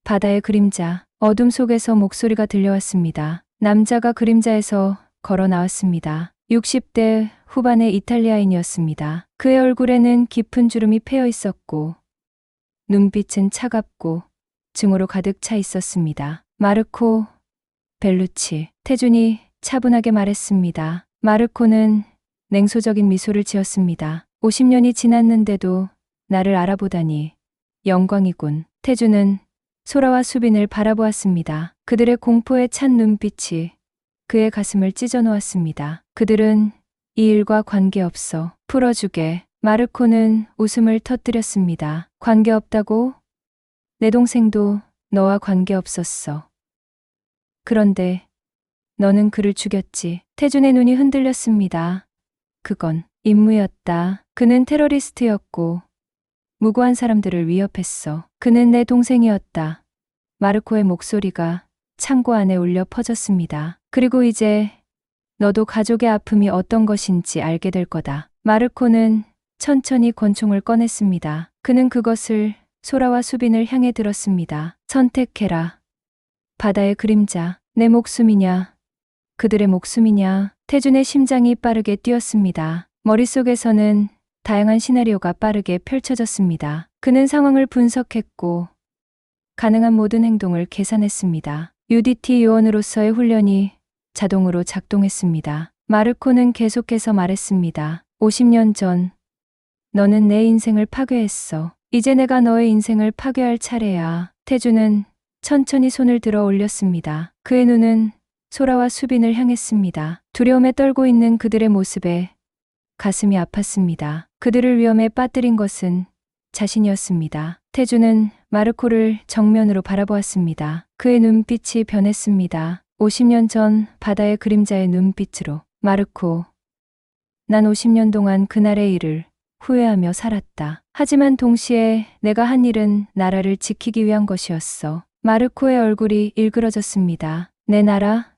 바다의 그림자. 어둠 속에서 목소리가 들려왔습니다. 남자가 그림자에서 걸어 나왔습니다. 60대 후반의 이탈리아인이었습니다. 그의 얼굴에는 깊은 주름이 패여 있었고 눈빛은 차갑고 증오로 가득 차 있었습니다. 마르코 벨루치. 태준이 차분하게 말했습니다. 마르코는 냉소적인 미소를 지었습니다. 50년이 지났는데도 나를 알아보다니 영광이군. 태준은 소라와 수빈을 바라보았습니다. 그들의 공포에 찬 눈빛이 그의 가슴을 찢어 놓았습니다. 그들은 이 일과 관계없어. 풀어주게. 마르코는 웃음을 터뜨렸습니다. 관계없다고? 내 동생도 너와 관계없었어. 그런데 너는 그를 죽였지. 태준의 눈이 흔들렸습니다. 그건 임무였다. 그는 테러리스트였고 무고한 사람들을 위협했어. 그는 내 동생이었다. 마르코의 목소리가 창고 안에 울려 퍼졌습니다. 그리고 이제 너도 가족의 아픔이 어떤 것인지 알게 될 거다. 마르코는 천천히 권총을 꺼냈습니다. 그는 그것을 소라와 수빈을 향해 들었습니다. 선택해라. 바다의 그림자. 내 목숨이냐? 그들의 목숨이냐? 태준의 심장이 빠르게 뛰었습니다. 머릿속에서는 다양한 시나리오가 빠르게 펼쳐졌습니다. 그는 상황을 분석했고 가능한 모든 행동을 계산했습니다. UDT 요원으로서의 훈련이 자동으로 작동했습니다. 마르코는 계속해서 말했습니다. 50년 전 너는 내 인생을 파괴했어. 이제 내가 너의 인생을 파괴할 차례야. 태준은 천천히 손을 들어 올렸습니다. 그의 눈은 소라와 수빈을 향했습니다. 두려움에 떨고 있는 그들의 모습에 가슴이 아팠습니다. 그들을 위험에 빠뜨린 것은 자신이었습니다. 태준은 마르코를 정면으로 바라보았습니다. 그의 눈빛이 변했습니다. 50년 전 바다의 그림자의 눈빛으로. 마르코, 난 50년 동안 그날의 일을 후회하며 살았다. 하지만 동시에 내가 한 일은 나라를 지키기 위한 것이었어. 마르코의 얼굴이 일그러졌습니다. 내 나라?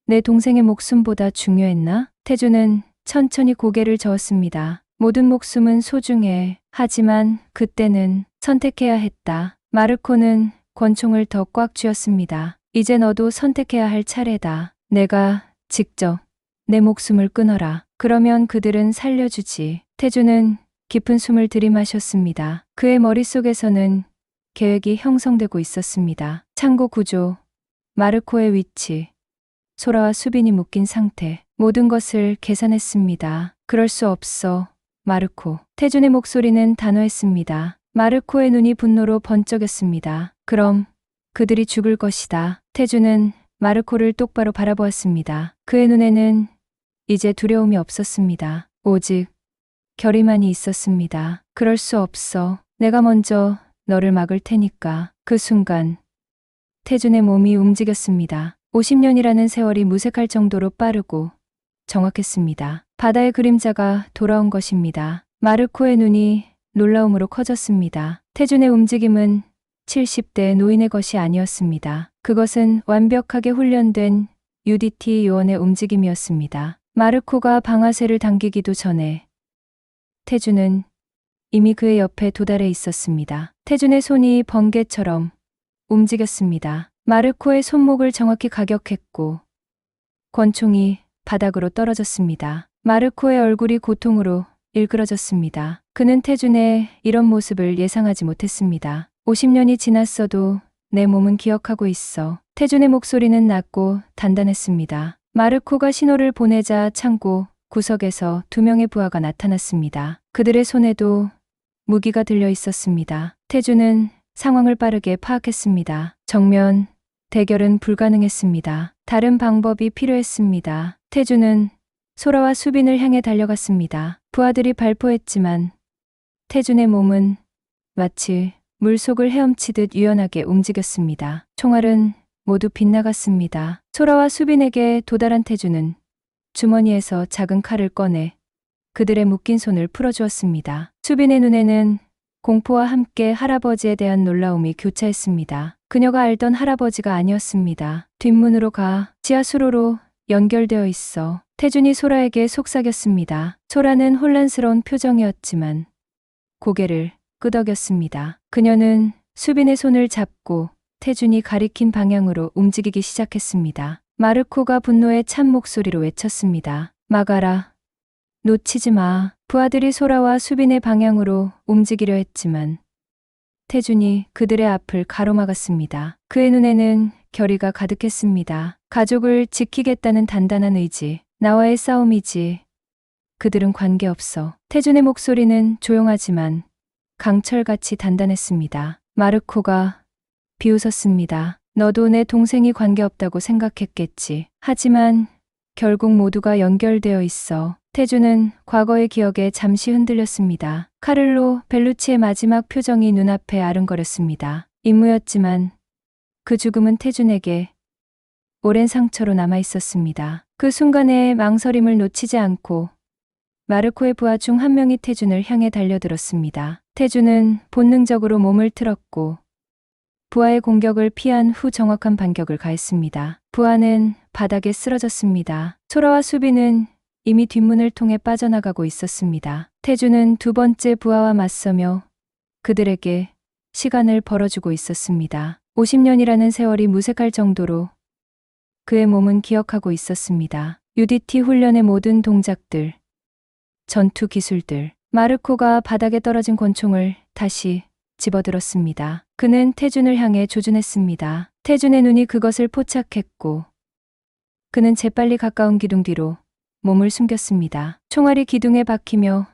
내 동생의 목숨보다 중요했나? 태준은 천천히 고개를 저었습니다. 모든 목숨은 소중해. 하지만 그때는 선택해야 했다. 마르코는 권총을 더 꽉 쥐었습니다. 이제 너도 선택해야 할 차례다. 내가 직접 내 목숨을 끊어라. 그러면 그들은 살려주지. 태주는 깊은 숨을 들이마셨습니다. 그의 머릿속에서는 계획이 형성되고 있었습니다. 창고 구조, 마르코의 위치, 소라와 수빈이 묶인 상태, 모든 것을 계산했습니다. 그럴 수 없어, 마르코. 태준의 목소리는 단호했습니다. 마르코의 눈이 분노로 번쩍였습니다. 그럼 그들이 죽을 것이다. 태준은 마르코를 똑바로 바라보았습니다. 그의 눈에는 이제 두려움이 없었습니다. 오직 결의만이 있었습니다. 그럴 수 없어. 내가 먼저 너를 막을 테니까. 그 순간 태준의 몸이 움직였습니다. 50년이라는 세월이 무색할 정도로 빠르고 정확했습니다. 바다의 그림자가 돌아온 것입니다. 마르코의 눈이 놀라움으로 커졌습니다. 태준의 움직임은 70대 노인의 것이 아니었습니다. 그것은 완벽하게 훈련된 UDT 요원의 움직임이었습니다. 마르코가 방아쇠를 당기기도 전에 태준은 이미 그의 옆에 도달해 있었습니다. 태준의 손이 번개처럼 움직였습니다. 마르코의 손목을 정확히 가격했고 권총이 바닥으로 떨어졌습니다. 마르코의 얼굴이 고통으로 일그러졌습니다. 그는 태준의 이런 모습을 예상하지 못했습니다. 50년이 지났어도 내 몸은 기억하고 있어. 태준의 목소리는 낮고 단단했습니다. 마르코가 신호를 보내자 창고 구석에서 2명의 부하가 나타났습니다. 그들의 손에도 무기가 들려 있었습니다. 태준은 상황을 빠르게 파악했습니다. 정면 대결은 불가능했습니다. 다른 방법이 필요했습니다. 태준은 소라와 수빈을 향해 달려갔습니다. 부하들이 발포했지만 태준의 몸은 마치 물속을 헤엄치듯 유연하게 움직였습니다. 총알은 모두 빗나갔습니다. 소라와 수빈에게 도달한 태준은 주머니에서 작은 칼을 꺼내 그들의 묶인 손을 풀어주었습니다. 수빈의 눈에는 공포와 함께 할아버지에 대한 놀라움이 교차했습니다. 그녀가 알던 할아버지가 아니었습니다. 뒷문으로 가. 지하수로로 연결되어 있어. 태준이 소라에게 속삭였습니다. 소라는 혼란스러운 표정이었지만 고개를 끄덕였습니다. 그녀는 수빈의 손을 잡고 태준이 가리킨 방향으로 움직이기 시작했습니다. 마르코가 분노에 찬 목소리로 외쳤습니다. 막아라. 놓치지 마. 부하들이 소라와 수빈의 방향으로 움직이려 했지만 태준이 그들의 앞을 가로막았습니다. 그의 눈에는 결의가 가득했습니다. 가족을 지키겠다는 단단한 의지. 나와의 싸움이지. 그들은 관계없어. 태준의 목소리는 조용하지만 강철같이 단단했습니다. 마르코가 비웃었습니다. 너도 내 동생이 관계없다고 생각했겠지. 하지만 결국 모두가 연결되어 있어. 태준은 과거의 기억에 잠시 흔들렸습니다. 카를로 벨루치의 마지막 표정이 눈앞에 아른거렸습니다. 임무였지만 그 죽음은 태준에게 오랜 상처로 남아 있었습니다. 그 순간의 망설임을 놓치지 않고 마르코의 부하 중 한 명이 태준을 향해 달려들었습니다. 태준은 본능적으로 몸을 틀었고 부하의 공격을 피한 후 정확한 반격을 가했습니다. 부하는 바닥에 쓰러졌습니다. 소라와 수빈은 이미 뒷문을 통해 빠져나가고 있었습니다. 태준은 2번째 부하와 맞서며 그들에게 시간을 벌어주고 있었습니다. 50년이라는 세월이 무색할 정도로 그의 몸은 기억하고 있었습니다. UDT 훈련의 모든 동작들, 전투 기술들. 마르코가 바닥에 떨어진 권총을 다시 집어들었습니다. 그는 태준을 향해 조준했습니다. 태준의 눈이 그것을 포착했고 그는 재빨리 가까운 기둥 뒤로 몸을 숨겼습니다. 총알이 기둥에 박히며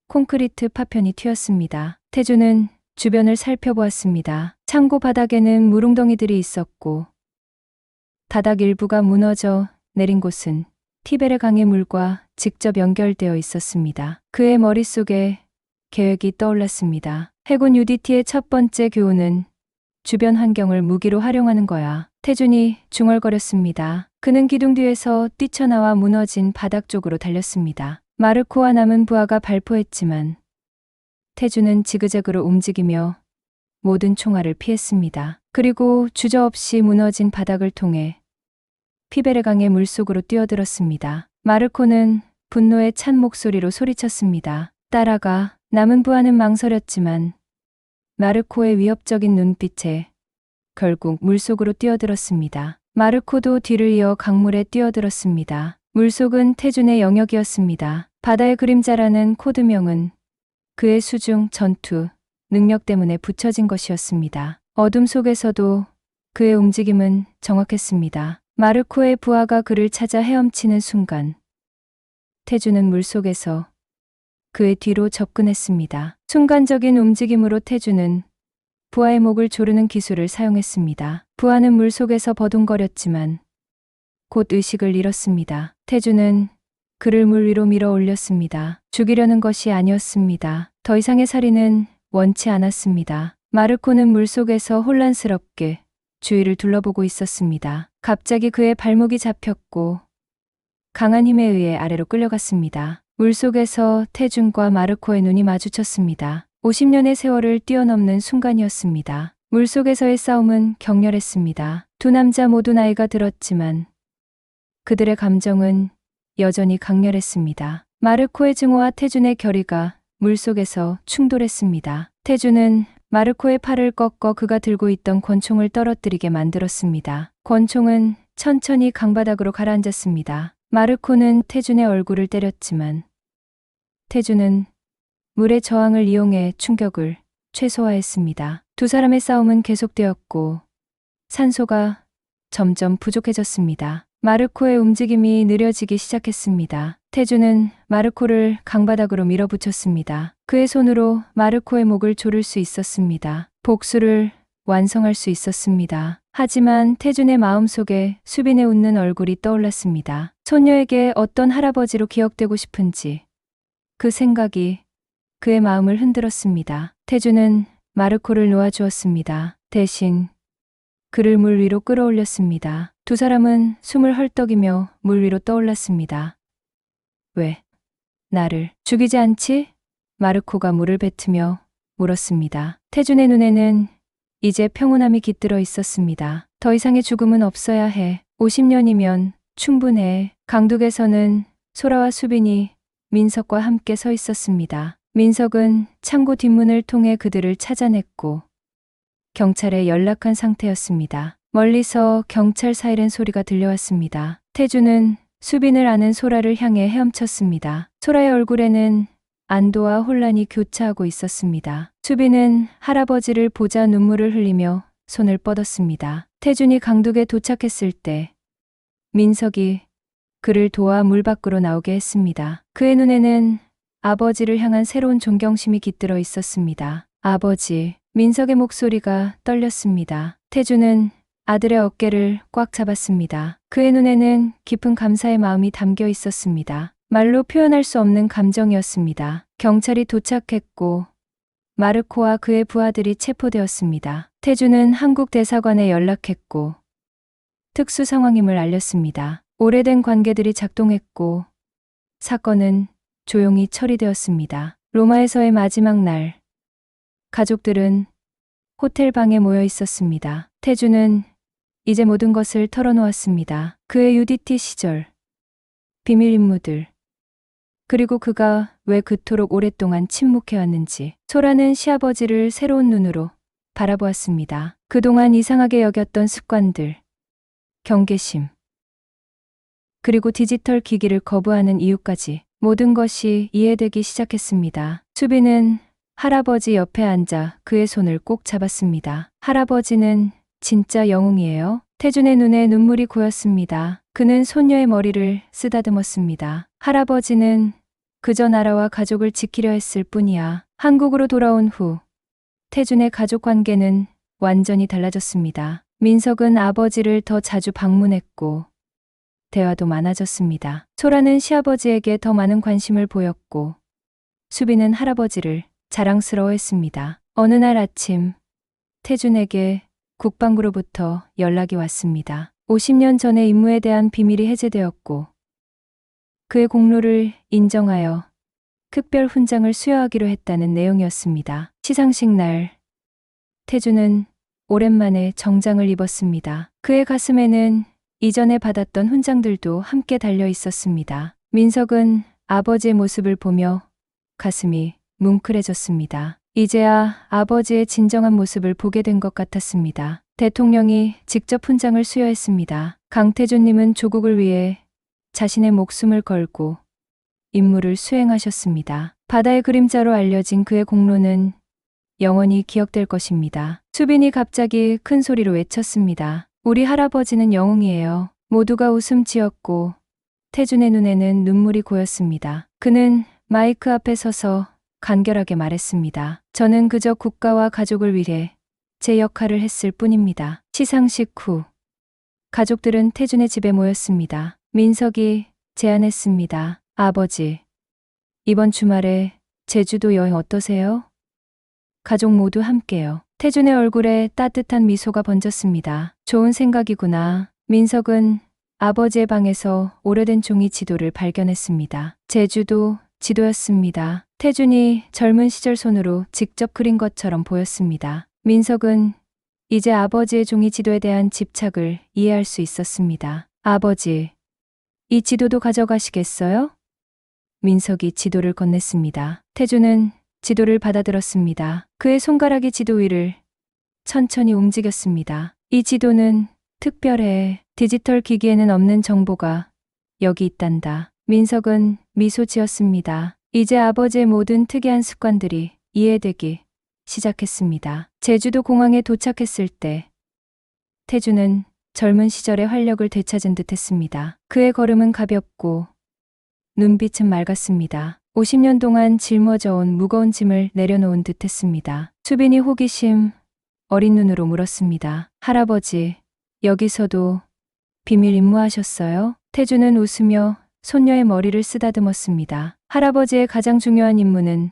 콘크리트 파편이 튀었습니다. 태준은 주변을 살펴보았습니다. 창고 바닥에는 물웅덩이들이 있었고 바닥 일부가 무너져 내린 곳은 티베르 강의 물과 직접 연결되어 있었습니다. 그의 머릿속에 계획이 떠올랐습니다. 해군 UDT의 첫 번째 교훈은 주변 환경을 무기로 활용하는 거야. 태준이 중얼거렸습니다. 그는 기둥 뒤에서 뛰쳐나와 무너진 바닥 쪽으로 달렸습니다. 마르코와 남은 부하가 발포했지만 태준은 지그재그로 움직이며 모든 총알을 피했습니다. 그리고 주저없이 무너진 바닥을 통해 피베르강의 물속으로 뛰어들었습니다. 마르코는 분노에 찬 목소리로 소리쳤습니다. 따라가. 남은 부하는 망설였지만 마르코의 위협적인 눈빛에 결국 물속으로 뛰어들었습니다. 마르코도 뒤를 이어 강물에 뛰어들었습니다. 물속은 태준의 영역이었습니다. 바다의 그림자라는 코드명은 그의 수중 전투 능력 때문에 붙여진 것이었습니다. 어둠 속에서도 그의 움직임은 정확했습니다. 마르코의 부하가 그를 찾아 헤엄치는 순간 태준은 물속에서 그의 뒤로 접근했습니다. 순간적인 움직임으로 태준은 부하의 목을 조르는 기술을 사용했습니다. 부하는 물속에서 버둥거렸지만 곧 의식을 잃었습니다. 태준은 그를 물 위로 밀어 올렸습니다. 죽이려는 것이 아니었습니다. 더 이상의 살인은 원치 않았습니다. 마르코는 물속에서 혼란스럽게 주위를 둘러보고 있었습니다. 갑자기 그의 발목이 잡혔고 강한 힘에 의해 아래로 끌려갔습니다. 물속에서 태준과 마르코의 눈이 마주쳤습니다. 50년의 세월을 뛰어넘는 순간이었습니다. 물속에서의 싸움은 격렬했습니다. 두 남자 모두 나이가 들었지만 그들의 감정은 여전히 강렬했습니다. 마르코의 증오와 태준의 결의가 물속에서 충돌했습니다. 태준은 마르코의 팔을 꺾어 그가 들고 있던 권총을 떨어뜨리게 만들었습니다. 권총은 천천히 강바닥으로 가라앉았습니다. 마르코는 태준의 얼굴을 때렸지만 태준은 물의 저항을 이용해 충격을 최소화했습니다. 두 사람의 싸움은 계속되었고 산소가 점점 부족해졌습니다. 마르코의 움직임이 느려지기 시작했습니다. 태준은 마르코를 강바닥으로 밀어붙였습니다. 그의 손으로 마르코의 목을 조를 수 있었습니다. 복수를 완성할 수 있었습니다. 하지만 태준의 마음속에 수빈의 웃는 얼굴이 떠올랐습니다. 소녀에게 어떤 할아버지로 기억되고 싶은지 그 생각이 그의 마음을 흔들었습니다. 태준은 마르코를 놓아주었습니다. 대신 그를 물 위로 끌어올렸습니다. 두 사람은 숨을 헐떡이며 물 위로 떠올랐습니다. 왜 나를 죽이지 않지? 마르코가 물을 뱉으며 물었습니다. 태준의 눈에는 이제 평온함이 깃들어 있었습니다. 더 이상의 죽음은 없어야 해. 50년이면 충분해. 강둑에서는 소라와 수빈이 민석과 함께 서 있었습니다. 민석은 창고 뒷문을 통해 그들을 찾아냈고 경찰에 연락한 상태였습니다. 멀리서 경찰 사이렌 소리가 들려왔습니다. 태준은 수빈을 아는 소라를 향해 헤엄쳤습니다. 소라의 얼굴에는 안도와 혼란이 교차하고 있었습니다. 수빈은 할아버지를 보자 눈물을 흘리며 손을 뻗었습니다. 태준이 강둑에 도착했을 때 민석이 그를 도와 물 밖으로 나오게 했습니다. 그의 눈에는 아버지를 향한 새로운 존경심이 깃들어 있었습니다. 아버지, 민석의 목소리가 떨렸습니다. 태준은 아들의 어깨를 꽉 잡았습니다. 그의 눈에는 깊은 감사의 마음이 담겨 있었습니다. 말로 표현할 수 없는 감정이었습니다. 경찰이 도착했고 마르코와 그의 부하들이 체포되었습니다. 태준은 한국 대사관에 연락했고 특수 상황임을 알렸습니다. 오래된 관계들이 작동했고 사건은 조용히 처리되었습니다. 로마에서의 마지막 날, 가족들은 호텔 방에 모여 있었습니다. 태준은 이제 모든 것을 털어놓았습니다. 그의 UDT 시절, 비밀 임무들, 그리고 그가 왜 그토록 오랫동안 침묵해왔는지. 소라는 시아버지를 새로운 눈으로 바라보았습니다. 그동안 이상하게 여겼던 습관들, 경계심, 그리고 디지털 기기를 거부하는 이유까지 모든 것이 이해되기 시작했습니다. 수빈은 할아버지 옆에 앉아 그의 손을 꼭 잡았습니다. 할아버지는 진짜 영웅이에요. 태준의 눈에 눈물이 고였습니다. 그는 손녀의 머리를 쓰다듬었습니다. 할아버지는 그저 나라와 가족을 지키려 했을 뿐이야. 한국으로 돌아온 후 태준의 가족 관계는 완전히 달라졌습니다. 민석은 아버지를 더 자주 방문했고 대화도 많아졌습니다. 소라는 시아버지에게 더 많은 관심을 보였고 수빈은 할아버지를 자랑스러워했습니다. 어느 날 아침 태준에게 국방부로부터 연락이 왔습니다. 50년 전의 임무에 대한 비밀이 해제되었고 그의 공로를 인정하여 특별 훈장을 수여하기로 했다는 내용이었습니다. 시상식 날 태준은 오랜만에 정장을 입었습니다. 그의 가슴에는 이전에 받았던 훈장들도 함께 달려 있었습니다. 민석은 아버지의 모습을 보며 가슴이 뭉클해졌습니다. 이제야 아버지의 진정한 모습을 보게 된 것 같았습니다. 대통령이 직접 훈장을 수여했습니다. 강태준님은 조국을 위해 자신의 목숨을 걸고 임무를 수행하셨습니다. 바다의 그림자로 알려진 그의 공로는 영원히 기억될 것입니다. 수빈이 갑자기 큰 소리로 외쳤습니다. 우리 할아버지는 영웅이에요. 모두가 웃음 지었고 태준의 눈에는 눈물이 고였습니다. 그는 마이크 앞에 서서 간결하게 말했습니다. 저는 그저 국가와 가족을 위해 제 역할을 했을 뿐입니다. 시상식 후 가족들은 태준의 집에 모였습니다. 민석이 제안했습니다. 아버지, 이번 주말에 제주도 여행 어떠세요? 가족 모두 함께요. 태준의 얼굴에 따뜻한 미소가 번졌습니다. 좋은 생각이구나. 민석은 아버지의 방에서 오래된 종이 지도를 발견했습니다. 제주도 지도였습니다. 태준이 젊은 시절 손으로 직접 그린 것처럼 보였습니다. 민석은 이제 아버지의 종이 지도에 대한 집착을 이해할 수 있었습니다. 아버지, 이 지도도 가져가시겠어요? 민석이 지도를 건넸습니다. 태준은 지도를 받아들었습니다. 그의 손가락이 지도 위를 천천히 움직였습니다. 이 지도는 특별해. 디지털 기기에는 없는 정보가 여기 있단다. 민석은 미소 지었습니다. 이제 아버지의 모든 특이한 습관들이 이해되기 시작했습니다. 제주도 공항에 도착했을 때 태준은 젊은 시절의 활력을 되찾은 듯 했습니다. 그의 걸음은 가볍고 눈빛은 맑았습니다. 50년 동안 짊어져온 무거운 짐을 내려놓은 듯 했습니다. 수빈이 호기심 어린 눈으로 물었습니다. 할아버지, 여기서도 비밀 임무하셨어요? 태준은 웃으며 손녀의 머리를 쓰다듬었습니다. 할아버지의 가장 중요한 임무는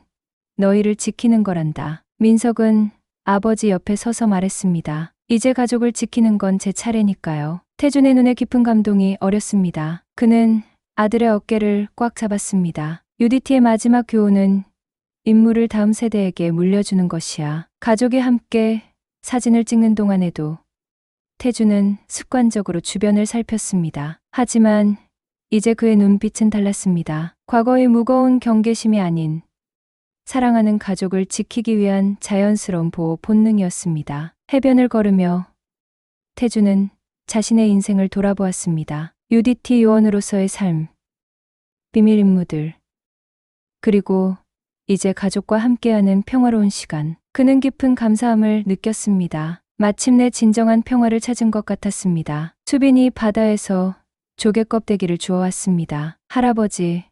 너희를 지키는 거란다. 민석은 아버지 옆에 서서 말했습니다. 이제 가족을 지키는 건 제 차례니까요. 태준의 눈에 깊은 감동이 어렸습니다. 그는 아들의 어깨를 꽉 잡았습니다. UDT의 마지막 교훈은 임무를 다음 세대에게 물려주는 것이야. 가족이 함께 사진을 찍는 동안에도 태준은 습관적으로 주변을 살폈습니다. 하지만 이제 그의 눈빛은 달랐습니다. 과거의 무거운 경계심이 아닌 사랑하는 가족을 지키기 위한 자연스러운 보호 본능이었습니다. 해변을 걸으며 태준은 자신의 인생을 돌아보았습니다. UDT 요원으로서의 삶, 비밀 임무들, 그리고 이제 가족과 함께하는 평화로운 시간. 그는 깊은 감사함을 느꼈습니다. 마침내 진정한 평화를 찾은 것 같았습니다. 수빈이 바다에서 조개 껍데기를 주워왔습니다. 할아버지,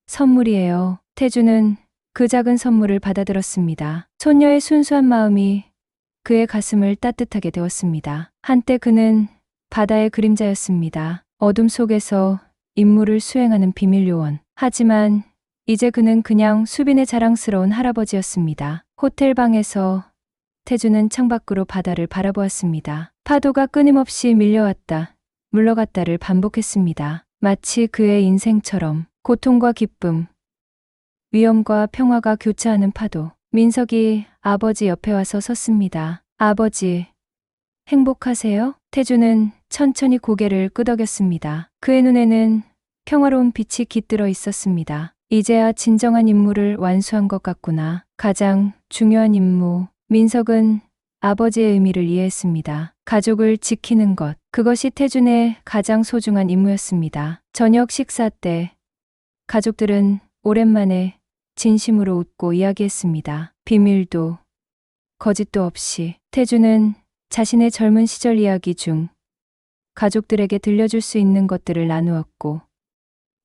선물이에요. 태준은 그 작은 선물을 받아들었습니다. 손녀의 순수한 마음이 그의 가슴을 따뜻하게 데웠습니다. 한때 그는 바다의 그림자였습니다. 어둠 속에서 임무를 수행하는 비밀 요원. 하지만 이제 그는 그냥 수빈의 자랑스러운 할아버지였습니다. 호텔 방에서 태준은 창밖으로 바다를 바라보았습니다. 파도가 끊임없이 밀려왔다, 물러갔다를 반복했습니다. 마치 그의 인생처럼 고통과 기쁨, 위험과 평화가 교차하는 파도. 민석이 아버지 옆에 와서 섰습니다. 아버지, 행복하세요? 태준은 천천히 고개를 끄덕였습니다. 그의 눈에는 평화로운 빛이 깃들어 있었습니다. 이제야 진정한 임무를 완수한 것 같구나. 가장 중요한 임무. 민석은 아버지의 의미를 이해했습니다. 가족을 지키는 것. 그것이 태준의 가장 소중한 임무였습니다. 저녁 식사 때 가족들은 오랜만에 진심으로 웃고 이야기했습니다. 비밀도 거짓도 없이. 태준은 자신의 젊은 시절 이야기 중 가족들에게 들려줄 수 있는 것들을 나누었고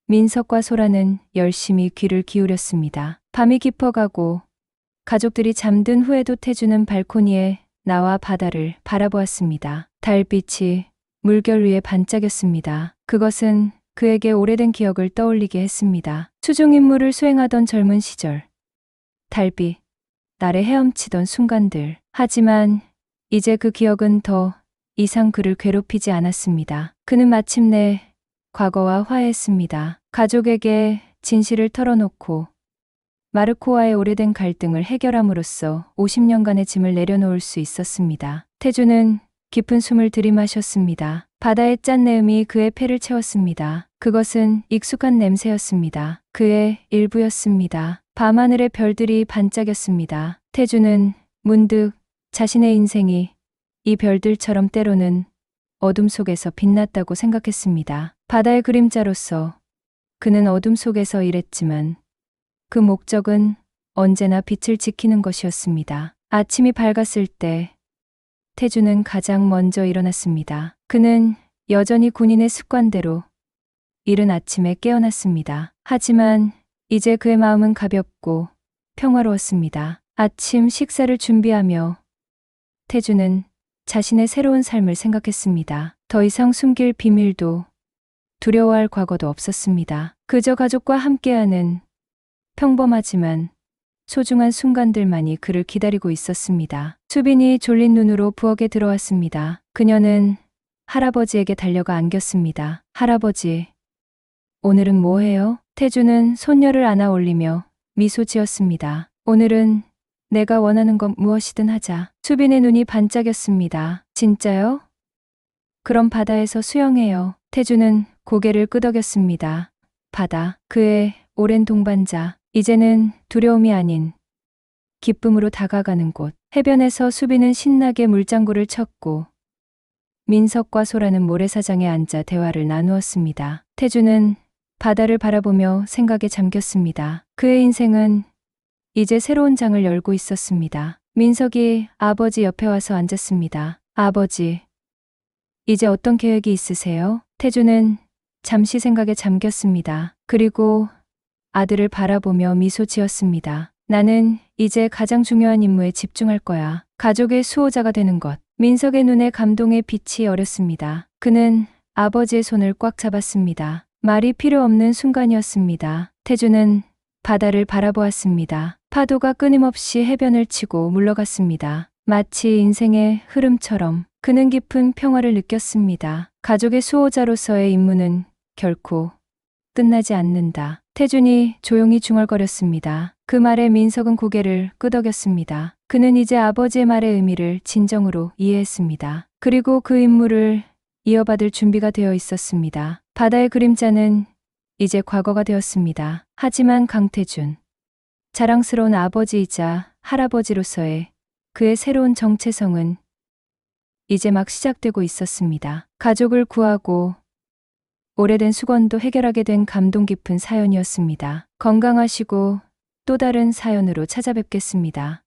민석과 소라는 열심히 귀를 기울였습니다. 밤이 깊어가고 가족들이 잠든 후에도 태준은 발코니에 나와 바다를 바라보았습니다. 달빛이 물결 위에 반짝였습니다. 그것은 그에게 오래된 기억을 떠올리게 했습니다. 수중 임무를 수행하던 젊은 시절. 달빛, 날에 헤엄치던 순간들. 하지만 이제 그 기억은 더 이상 그를 괴롭히지 않았습니다. 그는 마침내 과거와 화해했습니다. 가족에게 진실을 털어놓고 마르코와의 오래된 갈등을 해결함으로써 50년간의 짐을 내려놓을 수 있었습니다. 태준은 깊은 숨을 들이마셨습니다. 바다의 짠내음이 그의 폐를 채웠습니다. 그것은 익숙한 냄새였습니다. 그의 일부였습니다. 밤하늘의 별들이 반짝였습니다. 태준은 문득 자신의 인생이 이 별들처럼 때로는 어둠 속에서 빛났다고 생각했습니다. 바다의 그림자로서 그는 어둠 속에서 일했지만 그 목적은 언제나 빛을 지키는 것이었습니다. 아침이 밝았을 때 태주는 가장 먼저 일어났습니다. 그는 여전히 군인의 습관대로 이른 아침에 깨어났습니다. 하지만 이제 그의 마음은 가볍고 평화로웠습니다. 아침 식사를 준비하며 태주는 자신의 새로운 삶을 생각했습니다. 더 이상 숨길 비밀도 두려워할 과거도 없었습니다. 그저 가족과 함께하는 평범하지만 소중한 순간들만이 그를 기다리고 있었습니다. 수빈이 졸린 눈으로 부엌에 들어왔습니다. 그녀는 할아버지에게 달려가 안겼습니다. 할아버지, 오늘은 뭐 해요? 태주는 손녀를 안아 올리며 미소 지었습니다. 오늘은 내가 원하는 건 무엇이든 하자. 수빈의 눈이 반짝였습니다. 진짜요? 그럼 바다에서 수영해요. 태주는 고개를 끄덕였습니다. 바다, 그의 오랜 동반자, 이제는 두려움이 아닌 기쁨으로 다가가는 곳. 해변에서 수빈은 신나게 물장구를 쳤고 민석과 소라는 모래사장에 앉아 대화를 나누었습니다. 태주는 바다를 바라보며 생각에 잠겼습니다. 그의 인생은 이제 새로운 장을 열고 있었습니다. 민석이 아버지 옆에 와서 앉았습니다. 아버지, 이제 어떤 계획이 있으세요? 태주는 잠시 생각에 잠겼습니다. 그리고 아들을 바라보며 미소 지었습니다. 나는 이제 가장 중요한 임무에 집중할 거야. 가족의 수호자가 되는 것. 민석의 눈에 감동의 빛이 어렸습니다. 그는 아버지의 손을 꽉 잡았습니다. 말이 필요 없는 순간이었습니다. 태주는 바다를 바라보았습니다. 파도가 끊임없이 해변을 치고 물러갔습니다. 마치 인생의 흐름처럼 그는 깊은 평화를 느꼈습니다. 가족의 수호자로서의 임무는 결코 끝나지 않는다. 태준이 조용히 중얼거렸습니다. 그 말에 민석은 고개를 끄덕였습니다. 그는 이제 아버지의 말의 의미를 진정으로 이해했습니다. 그리고 그 임무를 이어받을 준비가 되어 있었습니다. 바다의 그림자는 이제 과거가 되었습니다. 하지만 강태준, 자랑스러운 아버지이자 할아버지로서의 그의 새로운 정체성은 이제 막 시작되고 있었습니다. 가족을 구하고 오래된 수건도 해결하게 된 감동 깊은 사연이었습니다. 건강하시고 또 다른 사연으로 찾아뵙겠습니다.